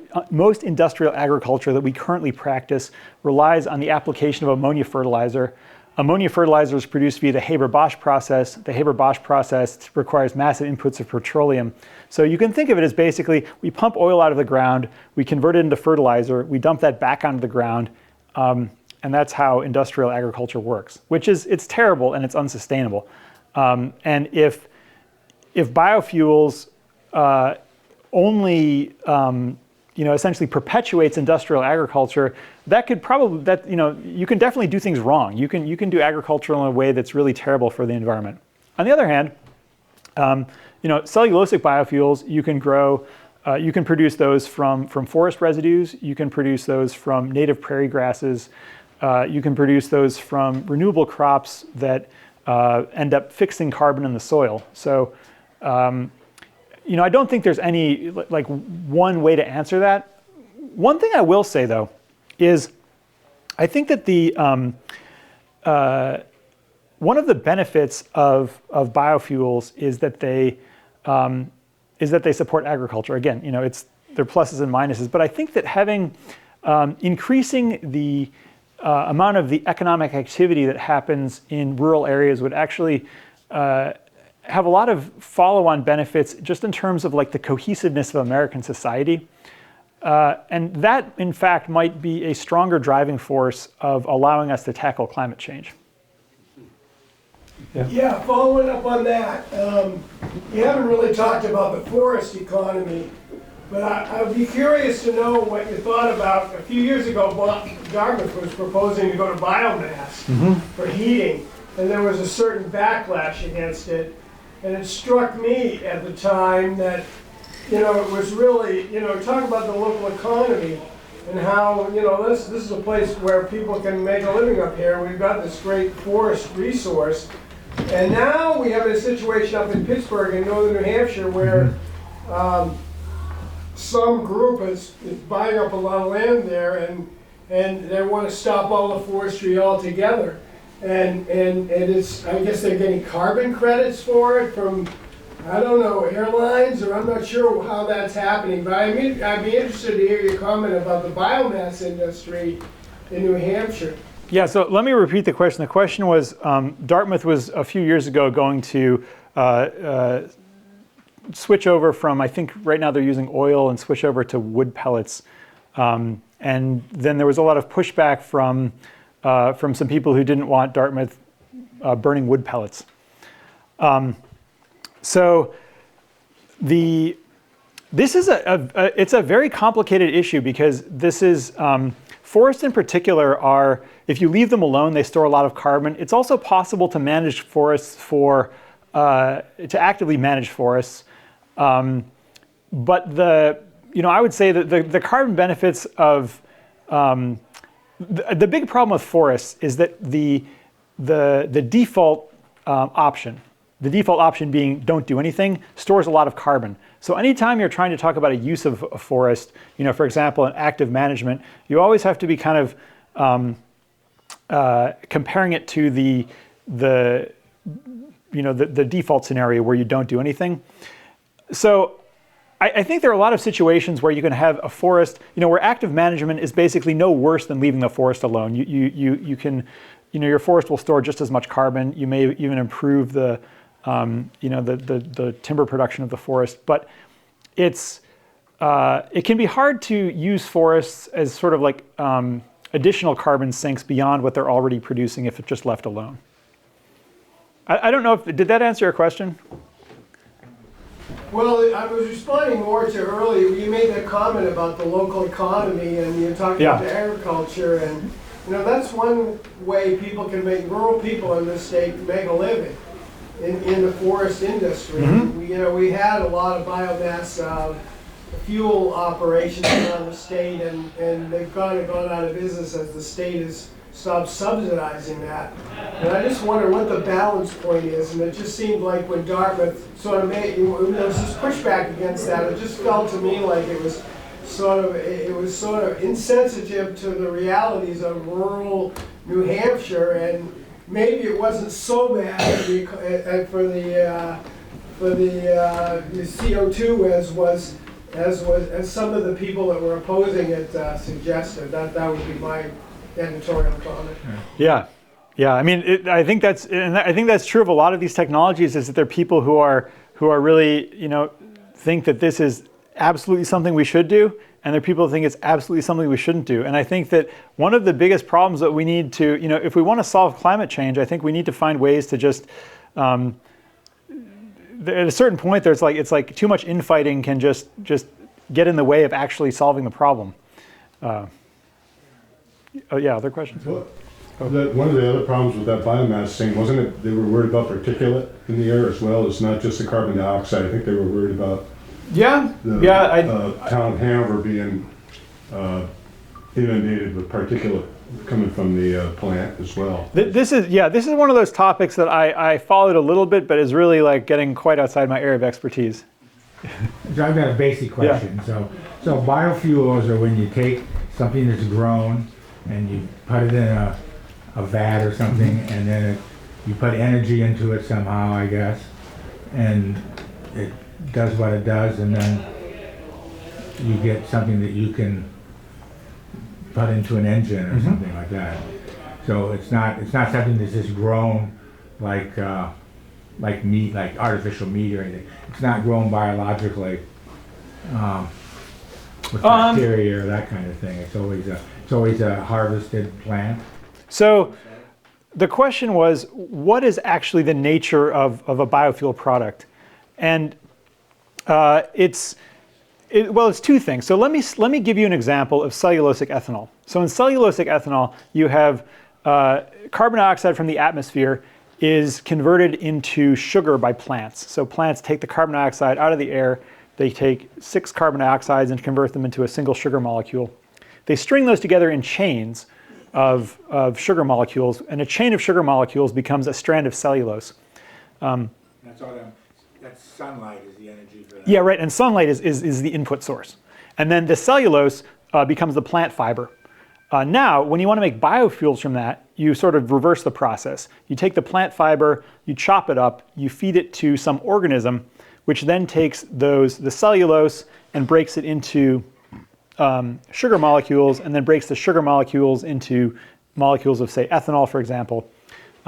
S2: agriculture that we currently practice relies on the application of ammonia fertilizer. Ammonia fertilizer is produced via the Haber-Bosch process. The Haber-Bosch process requires massive inputs of petroleum. So you can think of it as basically we pump oil out of the ground, we convert it into fertilizer, we dump that back onto the ground, and that's how industrial agriculture works, it's terrible and it's unsustainable. And if biofuels only essentially perpetuates industrial agriculture, that could probably you can definitely do things wrong. You can do agriculture in a way that's really terrible for the environment. On the other hand, cellulosic biofuels you can grow. You can produce those from forest residues. You can produce those from native prairie grasses. You can produce those from renewable crops that end up fixing carbon in the soil. So, I don't think there's any like one way to answer that. One thing I will say though is I think that one of the benefits of biofuels is that they support agriculture. Again, there are pluses and minuses, but I think that having increasing the amount of the economic activity that happens in rural areas would actually have a lot of follow-on benefits just in terms of like the cohesiveness of American society. And that, in fact, might be a stronger driving force of allowing us to tackle climate change.
S3: Yeah, following up on that, you haven't really talked about the forest economy, but I would be curious to know what you thought about, a few years ago, Dartmouth was proposing to go to biomass for heating, and there was a certain backlash against it. And it struck me at the time that, it was really, talk about the local economy and how, this is a place where people can make a living up here. We've got this great forest resource. And now we have a situation up in Pittsburgh in northern New Hampshire where some group is buying up a lot of land there and they want to stop all the forestry altogether. And it's, I guess they're getting carbon credits for it from, I don't know, airlines, or I'm not sure how that's happening. But I'd be interested to hear your comment about the biomass industry in New Hampshire.
S2: Yeah, so let me repeat the question. The question was, Dartmouth was a few years ago going to switch over from, I think right now they're using oil, and switch over to wood pellets. And then there was a lot of pushback from some people who didn't want Dartmouth burning wood pellets. So this is it's a very complicated issue because this is forests in particular are, if you leave them alone, they store a lot of carbon. It's also possible to manage forests to actively manage forests. But I would say that the carbon benefits of the big problem with forests is that the default option, the default option being don't do anything, stores a lot of carbon. So anytime you're trying to talk about a use of a forest, for example, an active management, you always have to be kind of comparing it to the default scenario where you don't do anything. So I think there are a lot of situations where you can have a forest, where active management is basically no worse than leaving the forest alone. You can, your forest will store just as much carbon. You may even improve the timber production of the forest. But it can be hard to use forests as sort of like additional carbon sinks beyond what they're already producing if it's just left alone. I don't know did that answer your question?
S3: Well, I was responding more to earlier, you made that comment about the local economy and you're talking about agriculture, and that's one way rural people in this state can make a living in the forest industry. We had a lot of biomass fuel operations around the state, and they've kind of gone out of business as the state has stopped subsidizing that. And I just wonder what the balance point is, and it just seemed like when Dartmouth sort of there was this pushback against that, it just felt to me like it was sort of insensitive to the realities of rural New Hampshire, and maybe it wasn't so bad for the CO2 as some of the people that were opposing it suggested. That would be my editorial comment.
S2: Yeah. I mean, I think that's true of a lot of these technologies. Is that there are people who are really think that this is absolutely something we should do, and there are people who think it's absolutely something we shouldn't do. And I think that one of the biggest problems that we need to, if we want to solve climate change, I think we need to find ways to just at a certain point, it's like too much infighting can just get in the way of actually solving the problem. Other questions?
S4: Well, one of the other problems with that biomass thing, wasn't it, they were worried about particulate in the air as well? It's not just the carbon dioxide. I think they were worried about the town of Hanover being inundated with particulate coming from the plant as well.
S2: This is one of those topics that I followed a little bit, but is really like getting quite outside my area of expertise.
S6: So I've got a basic question.
S2: Yeah.
S6: So biofuels are when you take something that's grown and you put it in a vat or something, and then you put energy into it somehow, I guess, and it does what it does, and then you get something that you can put into an engine or something like that. So it's not something that's just grown like meat, like artificial meat or anything. It's not grown biologically with bacteria or that kind of thing. It's always a harvested plant.
S2: So the question was, what is actually the nature of a biofuel product? And it's two things. So let me give you an example of cellulosic ethanol. So in cellulosic ethanol, you have carbon dioxide from the atmosphere is converted into sugar by plants. So plants take the carbon dioxide out of the air, they take 6 carbon dioxides and convert them into a single sugar molecule. They string those together in chains of sugar molecules, and a chain of sugar molecules becomes a strand of cellulose.
S6: That's sunlight is the energy for that.
S2: Yeah, right, and sunlight is the input source. And then the cellulose becomes the plant fiber. Now, when you want to make biofuels from that, you sort of reverse the process. You take the plant fiber, you chop it up, you feed it to some organism, which then takes the cellulose and breaks it into sugar molecules, and then breaks the sugar molecules into molecules of, say, ethanol, for example.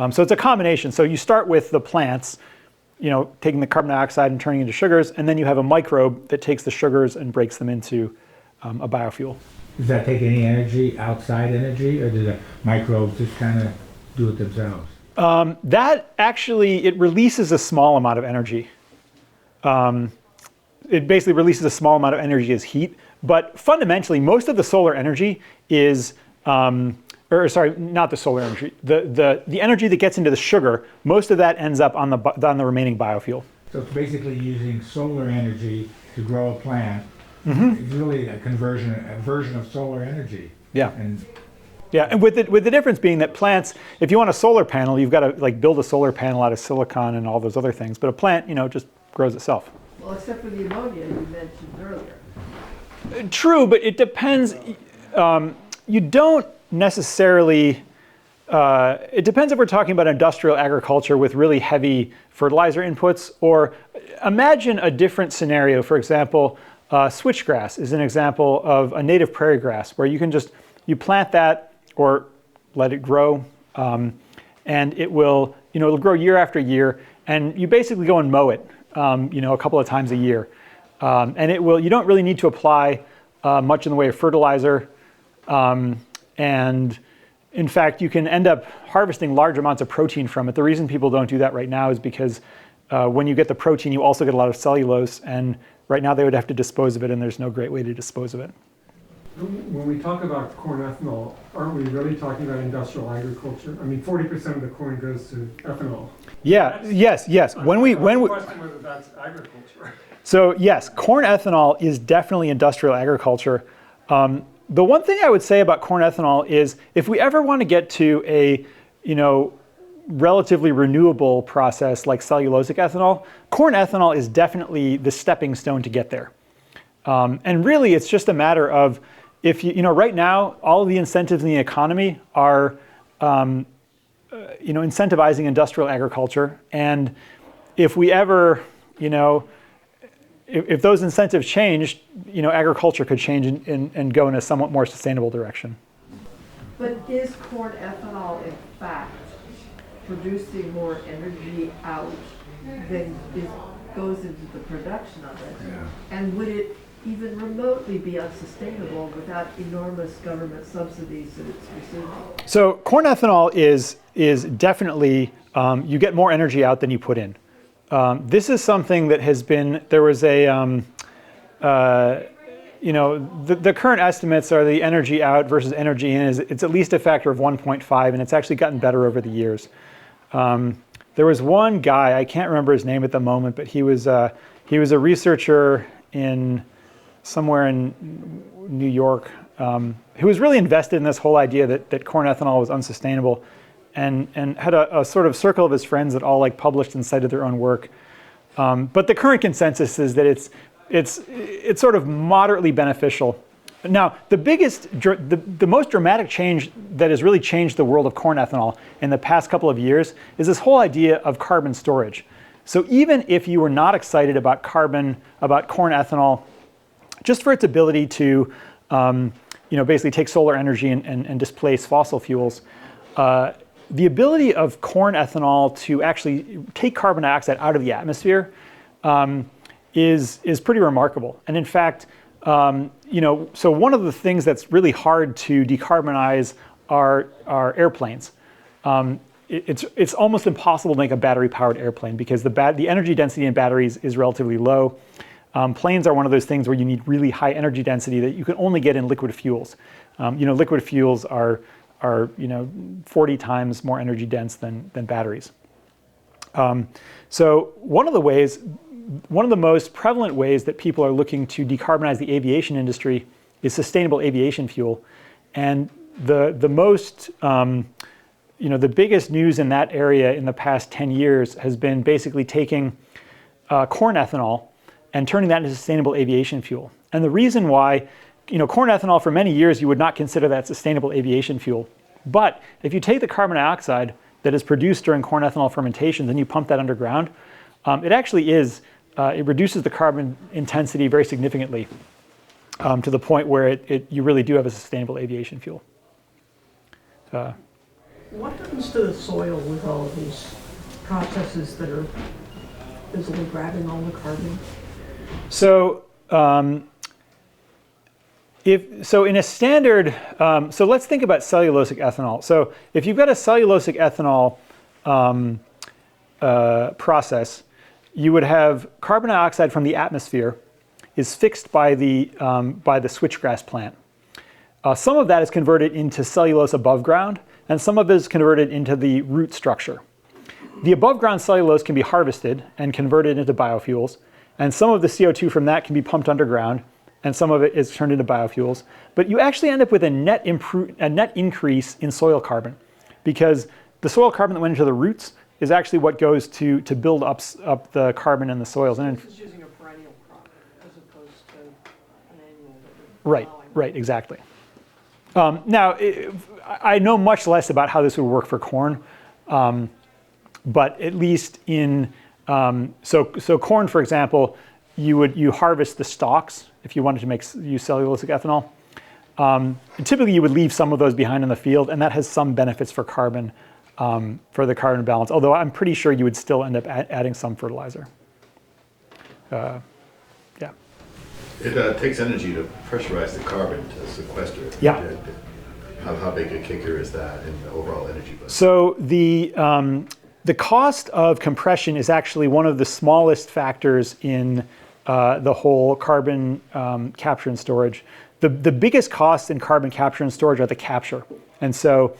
S2: So it's a combination. So you start with the plants, taking the carbon dioxide and turning it into sugars, and then you have a microbe that takes the sugars and breaks them into a biofuel.
S6: Does that take any energy, outside energy, or do the microbes just kind of do it themselves?
S2: That actually, it releases a small amount of energy. It basically releases a small amount of energy as heat, but fundamentally, most of the solar energy is, sorry, not the solar energy, the energy that gets into the sugar, most of that ends up on the remaining biofuel.
S6: So it's basically using solar energy to grow a plant. It's really a version of solar energy.
S2: Yeah.
S6: And
S2: And with the difference being that plants, if you want a solar panel, you've got to build a solar panel out of silicon and all those other things. But a plant, just grows itself.
S3: Well, except for the ammonia you mentioned earlier.
S2: True, but it depends. You don't necessarily. It depends if we're talking about industrial agriculture with really heavy fertilizer inputs, or imagine a different scenario. For example, switchgrass is an example of a native prairie grass where you plant that or let it grow, and it will, it'll grow year after year, and you basically go and mow it, a couple of times a year, and you don't really need to apply much in the way of fertilizer, and in fact, you can end up harvesting large amounts of protein from it. The reason people don't do that right now is because when you get the protein, you also get a lot of cellulose, and right now they would have to dispose of it, and there's no great way to dispose of it.
S7: When we talk about corn ethanol, aren't we really talking about industrial agriculture? I mean, 40% of the corn goes to ethanol.
S2: Yeah, yes. When we
S7: question whether that's agriculture.
S2: So yes, corn ethanol is definitely industrial agriculture. The one thing I would say about corn ethanol is if we ever want to get to a, relatively renewable process like cellulosic ethanol, corn ethanol is definitely the stepping stone to get there. And really, it's just a matter of if right now, all of the incentives in the economy are, incentivizing industrial agriculture. And if we ever, if those incentives changed, agriculture could change and go in a somewhat more sustainable direction.
S8: But is corn ethanol, in fact, producing more energy out than goes into the production of it?
S6: Yeah.
S8: And would it even remotely be unsustainable without enormous government subsidies that it's receiving?
S2: So corn ethanol is definitely, you get more energy out than you put in. This is something that has been, there was a, the current estimates are the energy out versus energy in it's at least a factor of 1.5, and it's actually gotten better over the years. There was one guy, I can't remember his name at the moment, but he was a researcher somewhere in New York, who was really invested in this whole idea that corn ethanol was unsustainable, and had a sort of circle of his friends that all like published and cited their own work. But the current consensus is that it's sort of moderately beneficial. Now, the most dramatic change that has really changed the world of corn ethanol in the past couple of years is this whole idea of carbon storage. So even if you were not excited about corn ethanol, just for its ability to basically take solar energy and displace fossil fuels, the ability of corn ethanol to actually take carbon dioxide out of the atmosphere is pretty remarkable. And in fact, so one of the things that's really hard to decarbonize are airplanes. It's almost impossible to make a battery-powered airplane because the energy density in batteries is relatively low. Planes are one of those things where you need really high energy density that you can only get in liquid fuels. Liquid fuels are 40 times more energy dense than batteries. So one of the most prevalent ways that people are looking to decarbonize the aviation industry is sustainable aviation fuel. And the biggest news in that area in the past 10 years has been basically taking corn ethanol and turning that into sustainable aviation fuel. And the reason why, corn ethanol for many years you would not consider that sustainable aviation fuel. But if you take the carbon dioxide that is produced during corn ethanol fermentation, then you pump that underground, it actually it reduces the carbon intensity very significantly to the point where you really do have a sustainable aviation fuel.
S8: What happens to the soil with all of these processes that are visibly grabbing all the carbon?
S2: So, in a standard, so let's think about cellulosic ethanol. So if you've got a cellulosic ethanol process, you would have carbon dioxide from the atmosphere is fixed by the switchgrass plant. Some of that is converted into cellulose above ground, and some of it is converted into the root structure. The above ground cellulose can be harvested and converted into biofuels, and some of the CO2 from that can be pumped underground, and some of it is turned into biofuels. But you actually end up with a net increase in soil carbon, because the soil carbon that went into the roots is actually what goes to build up the carbon in the soils. And
S8: This is using a perennial crop as opposed to an annual.
S2: Right, exactly. Now, I know much less about how this would work for corn, but at least in so corn, for example, you harvest the stalks if you wanted to use cellulosic ethanol. Typically, you would leave some of those behind in the field, and that has some benefits for carbon, for the carbon balance. Although I'm pretty sure you would still end up adding some fertilizer. Yeah.
S9: It takes energy to pressurize the carbon to sequester it.
S2: Yeah.
S9: How big a kicker is that in the overall energy budget?
S2: So the cost of compression is actually one of the smallest factors in the whole carbon capture and storage. The biggest costs in carbon capture and storage are the capture. And so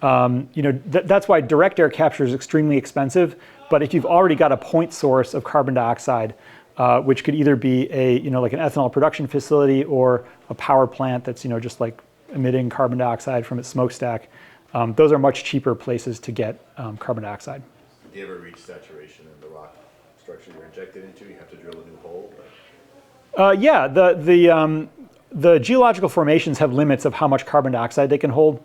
S2: that's why direct air capture is extremely expensive. But if you've already got a point source of carbon dioxide, which could either be like an ethanol production facility or a power plant that's just like emitting carbon dioxide from its smokestack, those are much cheaper places to get carbon dioxide.
S9: Do you ever reach saturation in the rock structure you're injected into? You have to drill a new hole?
S2: Yeah, the geological formations have limits of how much carbon dioxide they can hold.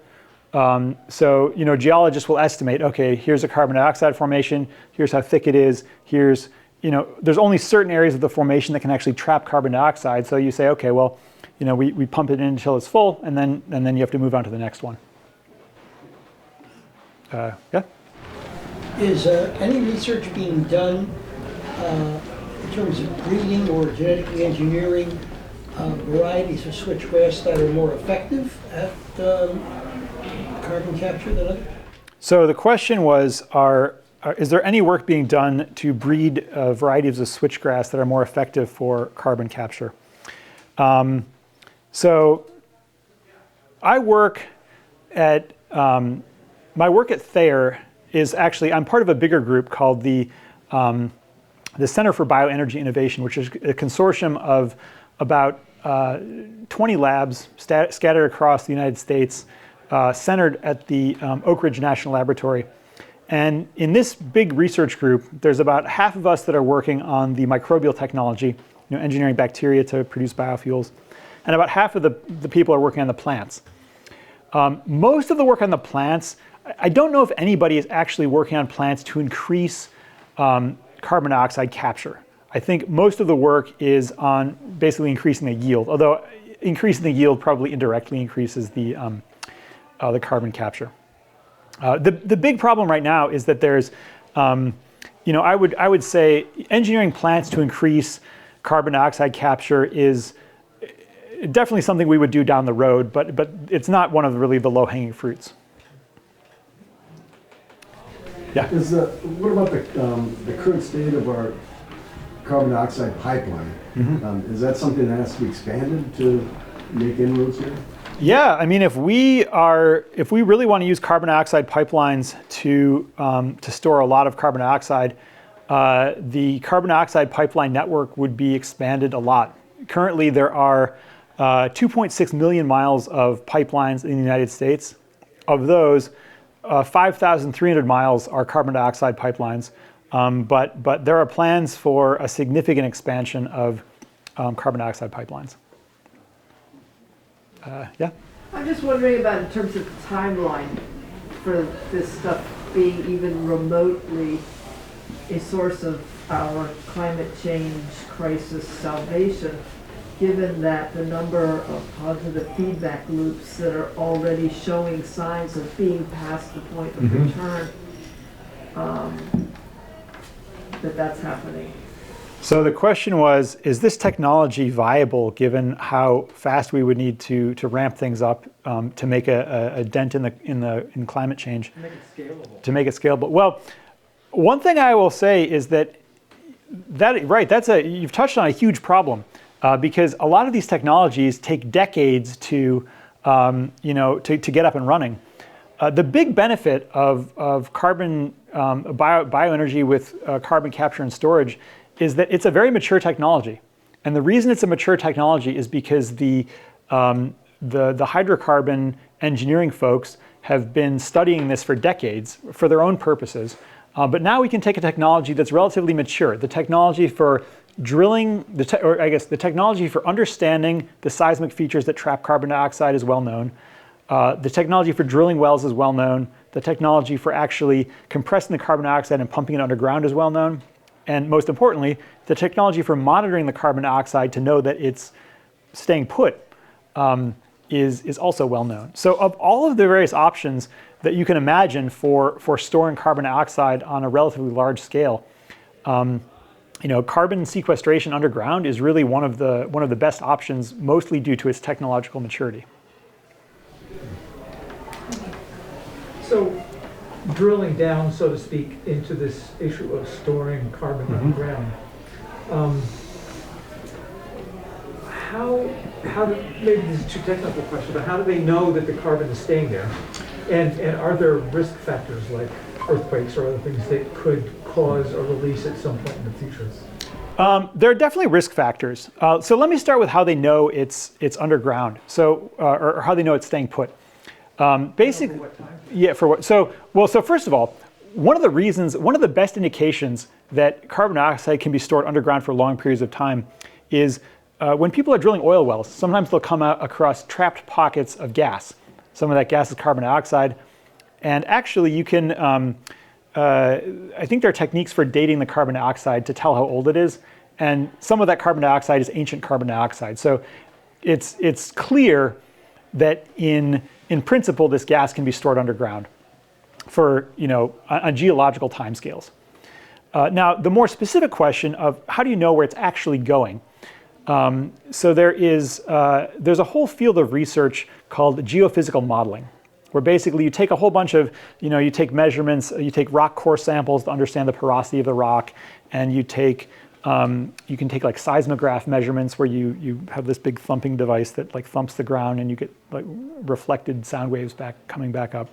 S2: So geologists will estimate, okay, here's a carbon dioxide formation, here's how thick it is, here's, there's only certain areas of the formation that can actually trap carbon dioxide. So you say, okay, well, we pump it in until it's full, and then you have to move on to the next one. Yeah?
S10: Is any research being done in terms of breeding or genetically engineering varieties of switchgrass that are more effective at carbon capture than others?
S2: So the question was, is there any work being done to breed varieties of switchgrass that are more effective for carbon capture? So I work at, my work at Thayer is actually, I'm part of a bigger group called the Center for Bioenergy Innovation, which is a consortium of about 20 labs scattered across the United States, centered at the Oak Ridge National Laboratory. And in this big research group, there's about half of us that are working on the microbial technology, engineering bacteria to produce biofuels, and about half of the people are working on the plants. Most of the work on the plants, I don't know if anybody is actually working on plants to increase carbon dioxide capture. I think most of the work is on basically increasing the yield, although increasing the yield probably indirectly increases the carbon capture. The big problem right now is that there's, I would say engineering plants to increase carbon dioxide capture is definitely something we would do down the road, but it's not one of really the low-hanging fruits. Yeah.
S11: What about the current state of our carbon dioxide pipeline? Is that something that has to be expanded to make inroads here?
S2: Yeah, I mean, if we really want to use carbon dioxide pipelines to store a lot of carbon dioxide, the carbon dioxide pipeline network would be expanded a lot. Currently, there are 2.6 million miles of pipelines in the United States. Of those, 5,300 miles are carbon dioxide pipelines, but there are plans for a significant expansion of carbon dioxide pipelines. Yeah?
S8: I'm just wondering about in terms of timeline for this stuff being even remotely a source of our climate change crisis salvation, given that the number of positive feedback loops that are already showing signs of being past the point of return, that's happening.
S2: So the question was, is this technology viable given how fast we would need to ramp things up to make a dent in climate change?
S5: To make it scalable.
S2: To make it scalable. Well, one thing I will say is that you've touched on a huge problem because a lot of these technologies take decades to get up and running. The big benefit of carbon bioenergy with carbon capture and storage is that it's a very mature technology. And the reason it's a mature technology is because the hydrocarbon engineering folks have been studying this for decades for their own purposes. But now we can take a technology that's relatively mature. The technology for drilling, the technology for understanding the seismic features that trap carbon dioxide is well known. The technology for drilling wells is well known. The technology for actually compressing the carbon dioxide and pumping it underground is well known. And most importantly, the technology for monitoring the carbon dioxide to know that it's staying put is also well known. So of all of the various options that you can imagine for storing carbon dioxide on a relatively large scale, carbon sequestration underground is really one of the best options, mostly due to its technological maturity.
S5: So, drilling down, so to speak, into this issue of storing carbon underground, maybe this is too technical a question, but how do they know that the carbon is staying there? And are there risk factors like earthquakes or other things that could cause a release at some point in the future?
S2: There are definitely risk factors. So let me start with how they know it's underground. So, or how they know it's staying put. Basically, yeah, for what? So first of all, one of the best indications that carbon dioxide can be stored underground for long periods of time is when people are drilling oil wells. Sometimes they'll come out across trapped pockets of gas. Some of that gas is carbon dioxide, and actually you can. I think there are techniques for dating the carbon dioxide to tell how old it is, and some of that carbon dioxide is ancient carbon dioxide. So it's clear that in principle this gas can be stored underground for on geological timescales. Now the more specific question of how do you know where it's actually going? So there's a whole field of research called geophysical modeling, where basically you take a whole bunch of, you take measurements, you take rock core samples to understand the porosity of the rock, and you can take like seismograph measurements where you have this big thumping device that like thumps the ground and you get like reflected sound waves coming back up.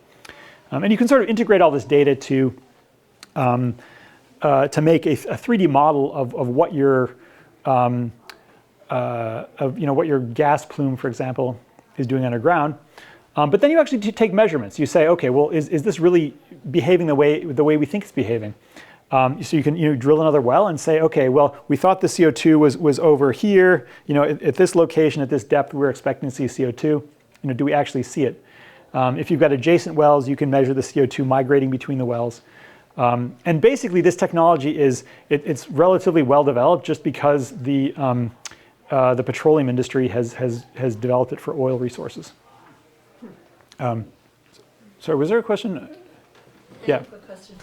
S2: And you can sort of integrate all this data to make a 3D model of what your what your gas plume, for example, is doing underground. But then you actually take measurements. You say, okay, well, is this really behaving the way we think it's behaving? So you can drill another well and say, okay, well, we thought the CO2 was over here. At this location, at this depth, we're expecting to see CO2. Do we actually see it? If you've got adjacent wells, you can measure the CO2 migrating between the wells. And basically, this technology it's relatively well developed just because the petroleum industry has developed it for oil resources. So was there a question? Yeah.
S12: Quick question.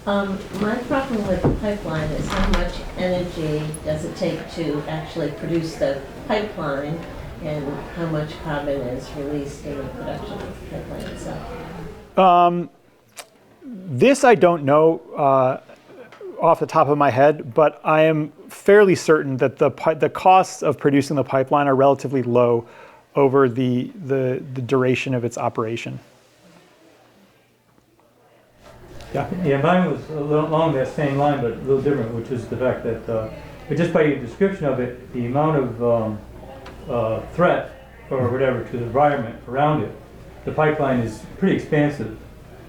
S12: My problem with the pipeline is how much energy does it take to actually produce the pipeline, and how much carbon is released in the production of the pipeline itself?
S2: This I don't know off the top of my head, but I am fairly certain that the costs of producing the pipeline are relatively low over the duration of its operation.
S13: Yeah, mine was along that same line, but a little different, which is the fact that, just by your description of it, the amount of threat or whatever to the environment around it, the pipeline is pretty expansive.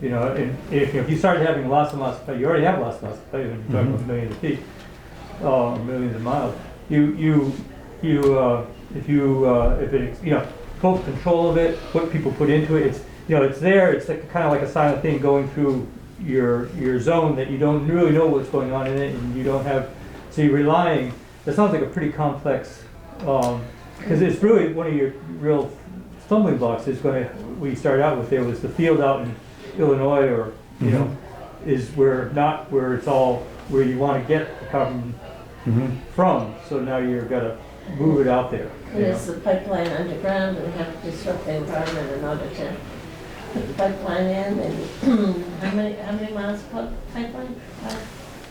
S13: And if you start having lots and lots of, you already have lots and lots of pipe, when you're talking about millions of feet, millions of miles. If it, full control of it, what people put into it, it's there. It's kind of like a silent thing going through your zone that you don't really know what's going on in it, and you don't have. So you're relying. That sounds like a pretty complex, because it's really one of your real stumbling blocks. Is going to. We started out with there was the field out in Illinois, or is where it's all where you want to get the carbon from. So now you've got to move it out there.
S12: And is the pipeline underground, and we have to disrupt the environment in order to put the pipeline in? And how many miles of pipeline?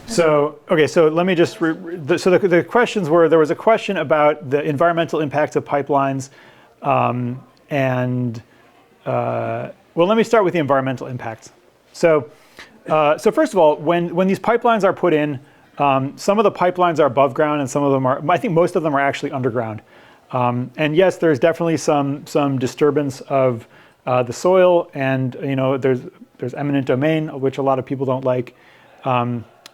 S2: So let me just the questions were, there was a question about the environmental impacts of pipelines, well, let me start with the environmental impacts. So first of all, when these pipelines are put in, some of the pipelines are above ground, and some of them are. I think most of them are actually underground. And yes, there's definitely some disturbance of the soil, and there's eminent domain, which a lot of people don't like.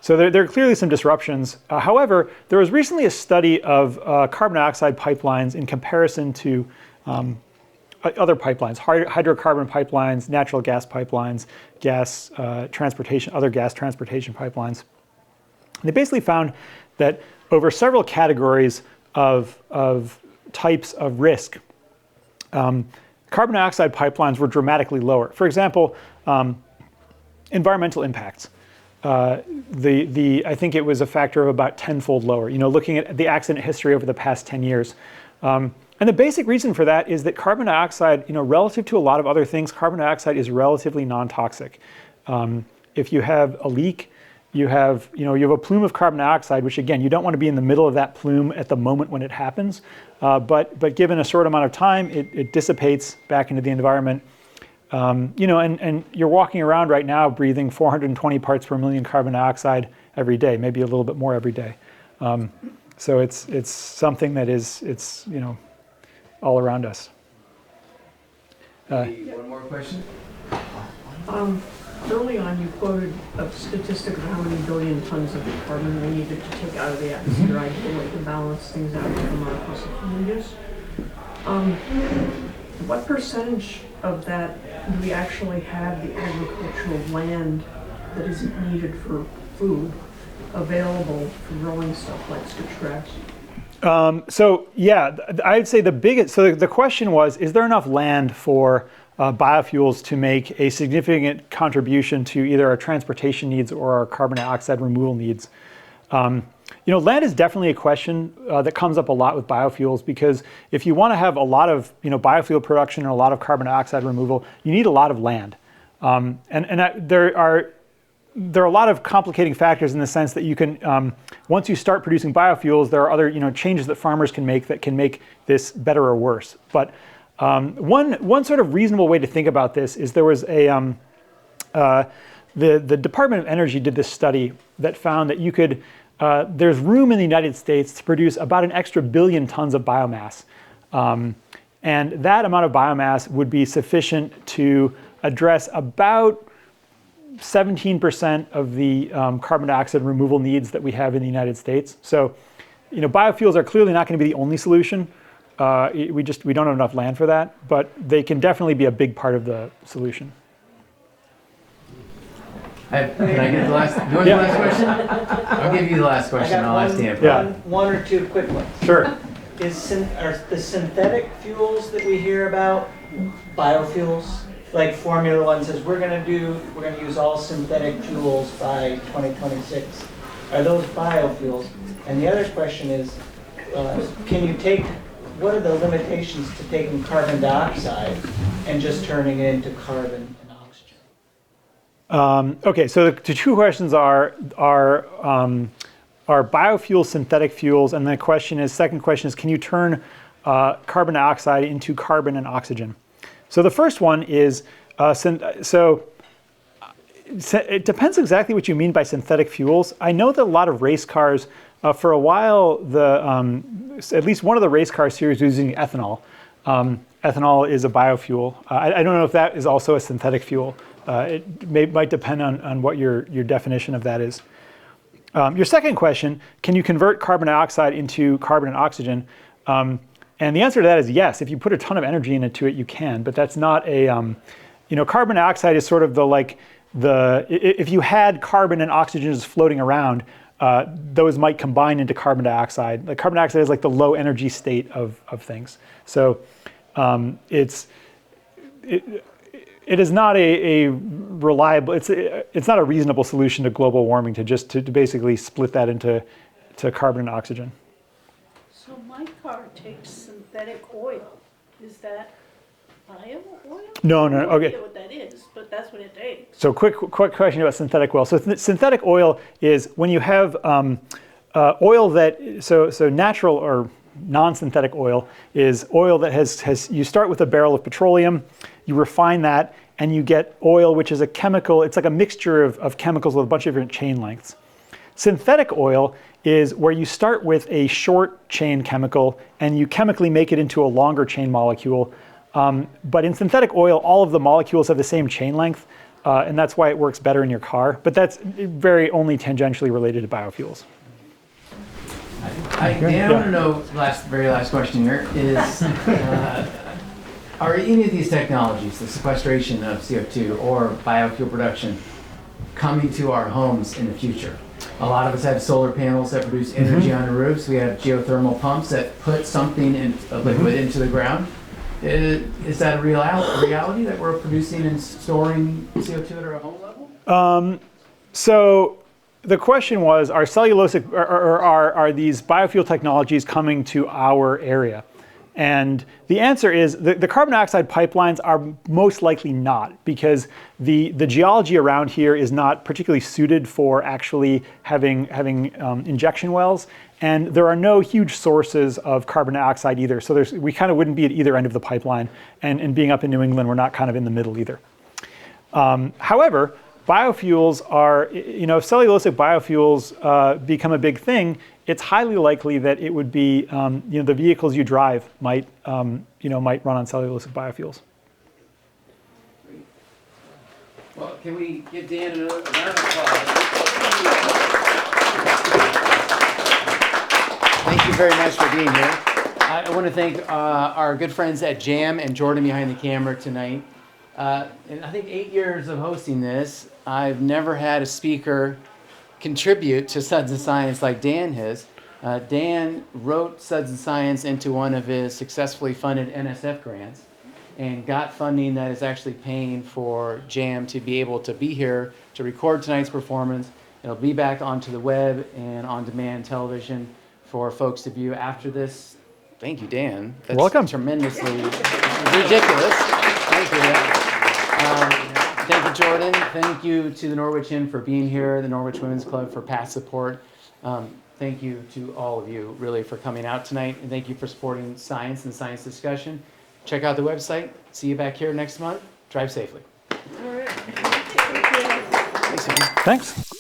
S2: So there are clearly some disruptions. However, there was recently a study of carbon dioxide pipelines in comparison to other pipelines, hydrocarbon pipelines, natural gas pipelines, gas transportation, other gas transportation pipelines. They basically found that over several categories of types of risk, carbon dioxide pipelines were dramatically lower. For example, environmental impacts. I think it was a factor of about 10-fold lower. Looking at the accident history over the past 10 years. And the basic reason for that is that carbon dioxide, relative to a lot of other things, carbon dioxide is relatively non-toxic. If you have a leak, you have a plume of carbon dioxide, which again, you don't want to be in the middle of that plume at the moment when it happens. But given a short amount of time, it dissipates back into the environment. And you're walking around right now breathing 420 parts per million carbon dioxide every day, maybe a little bit more every day. So it's something that it's all around us.
S1: One more question?
S14: Early on, you quoted a statistic of how many billion tons of carbon we needed to take out of the atmosphere ideally to balance things out from our fossil fuel use. What percentage of that do we actually have the agricultural land that is needed for food available for growing stuff like switchgrass? I'd say the biggest, the question was, is there enough land for biofuels to make a significant contribution to either our transportation needs or our carbon dioxide removal needs? Land is definitely a question that comes up a lot with biofuels, because if you want to have a lot of biofuel production and a lot of carbon dioxide removal, you need a lot of land. There are a lot of complicating factors in the sense that you can, once you start producing biofuels, there are other changes that farmers can make this better or worse. But one sort of reasonable way to think about this is there was the Department of Energy did this study that found that you could there's room in the United States to produce about an extra 1 billion tons of biomass. And that amount of biomass would be sufficient to address about 17% of the carbon dioxide removal needs that we have in the United States. So, biofuels are clearly not going to be the only solution. We don't have enough land for that, but they can definitely be a big part of the solution.
S1: Can I get the last? You want the last question? I'll give you the last question. I'll ask Dan.
S15: One or two quick ones.
S14: Sure.
S15: Are the synthetic fuels that we hear about biofuels? Like Formula One says, we're going to use all synthetic fuels by 2026. Are those biofuels? And the other question is, what are the limitations to taking carbon dioxide and just turning it into carbon and oxygen?
S14: Okay, so the two questions are biofuels synthetic fuels? And the second question is, can you turn carbon dioxide into carbon and oxygen? So the first one is, it depends exactly what you mean by synthetic fuels. I know that a lot of race cars, for a while, at least one of the race car series was using ethanol. Ethanol is a biofuel. I don't know if that is also a synthetic fuel. It might depend on what your definition of that is. Your second question, can you convert carbon dioxide into carbon and oxygen? And the answer to that is yes. If you put a ton of energy into it, you can. But that's not a, carbon dioxide is sort of if you had carbon and oxygen just floating around, those might combine into carbon dioxide. Like carbon dioxide is like the low energy state of things. So it is not a reliable. It's not a reasonable solution to global warming to basically split that into carbon and oxygen.
S16: So my car takes synthetic oil. Is that bio oil?
S14: No.
S16: I have no
S14: Okay.
S16: idea what that is, but that's what it takes.
S14: So quick question about synthetic oil. So synthetic oil is when you have oil so natural or non-synthetic oil is oil that has you start with a barrel of petroleum, you refine that, and you get oil, which is a chemical. It's like a mixture of chemicals with a bunch of different chain lengths. Synthetic oil is where you start with a short chain chemical and you chemically make it into a longer chain molecule. But in synthetic oil, all of the molecules have the same chain length, and that's why it works better in your car. But that's very only tangentially related to biofuels.
S1: Dan, I want to know, very last question here, is are any of these technologies, the sequestration of CO2 or biofuel production, coming to our homes in the future? A lot of us have solar panels that produce energy on the roofs. We have geothermal pumps that put something a liquid into the ground. Is that a reality that we're producing and storing CO2 at our home level?
S14: So the question was, are cellulosic or are these biofuel technologies coming to our area? And the answer is the carbon dioxide pipelines are most likely not, because the geology around here is not particularly suited for actually having injection wells, and there are no huge sources of carbon dioxide either. So we kind of wouldn't be at either end of the pipeline, and being up in New England, we're not kind of in the middle either. However, biofuels are, if cellulosic biofuels become a big thing, it's highly likely that it would be, the vehicles you drive might run on cellulosic biofuels.
S1: Well, can we give Dan another round of applause? Thank you very much for being here. I want to thank our good friends at JAM and Jordan behind the camera tonight. In I think 8 years of hosting this, I've never had a speaker contribute to Suds and Science like Dan has. Dan wrote Suds and Science into one of his successfully funded NSF grants and got funding that is actually paying for JAM to be able to be here to record tonight's performance. It'll be back onto the web and on-demand television for folks to view after this. Thank you, Dan. That's
S14: welcome.
S1: Tremendously ridiculous. Thank you. Thank you, Jordan. Thank you to the Norwich Inn for being here, the Norwich Women's Club for past support. Thank you to all of you, really, for coming out tonight. And thank you for supporting science and science discussion. Check out the website. See you back here next month. Drive safely.
S16: All right.
S14: Thanks.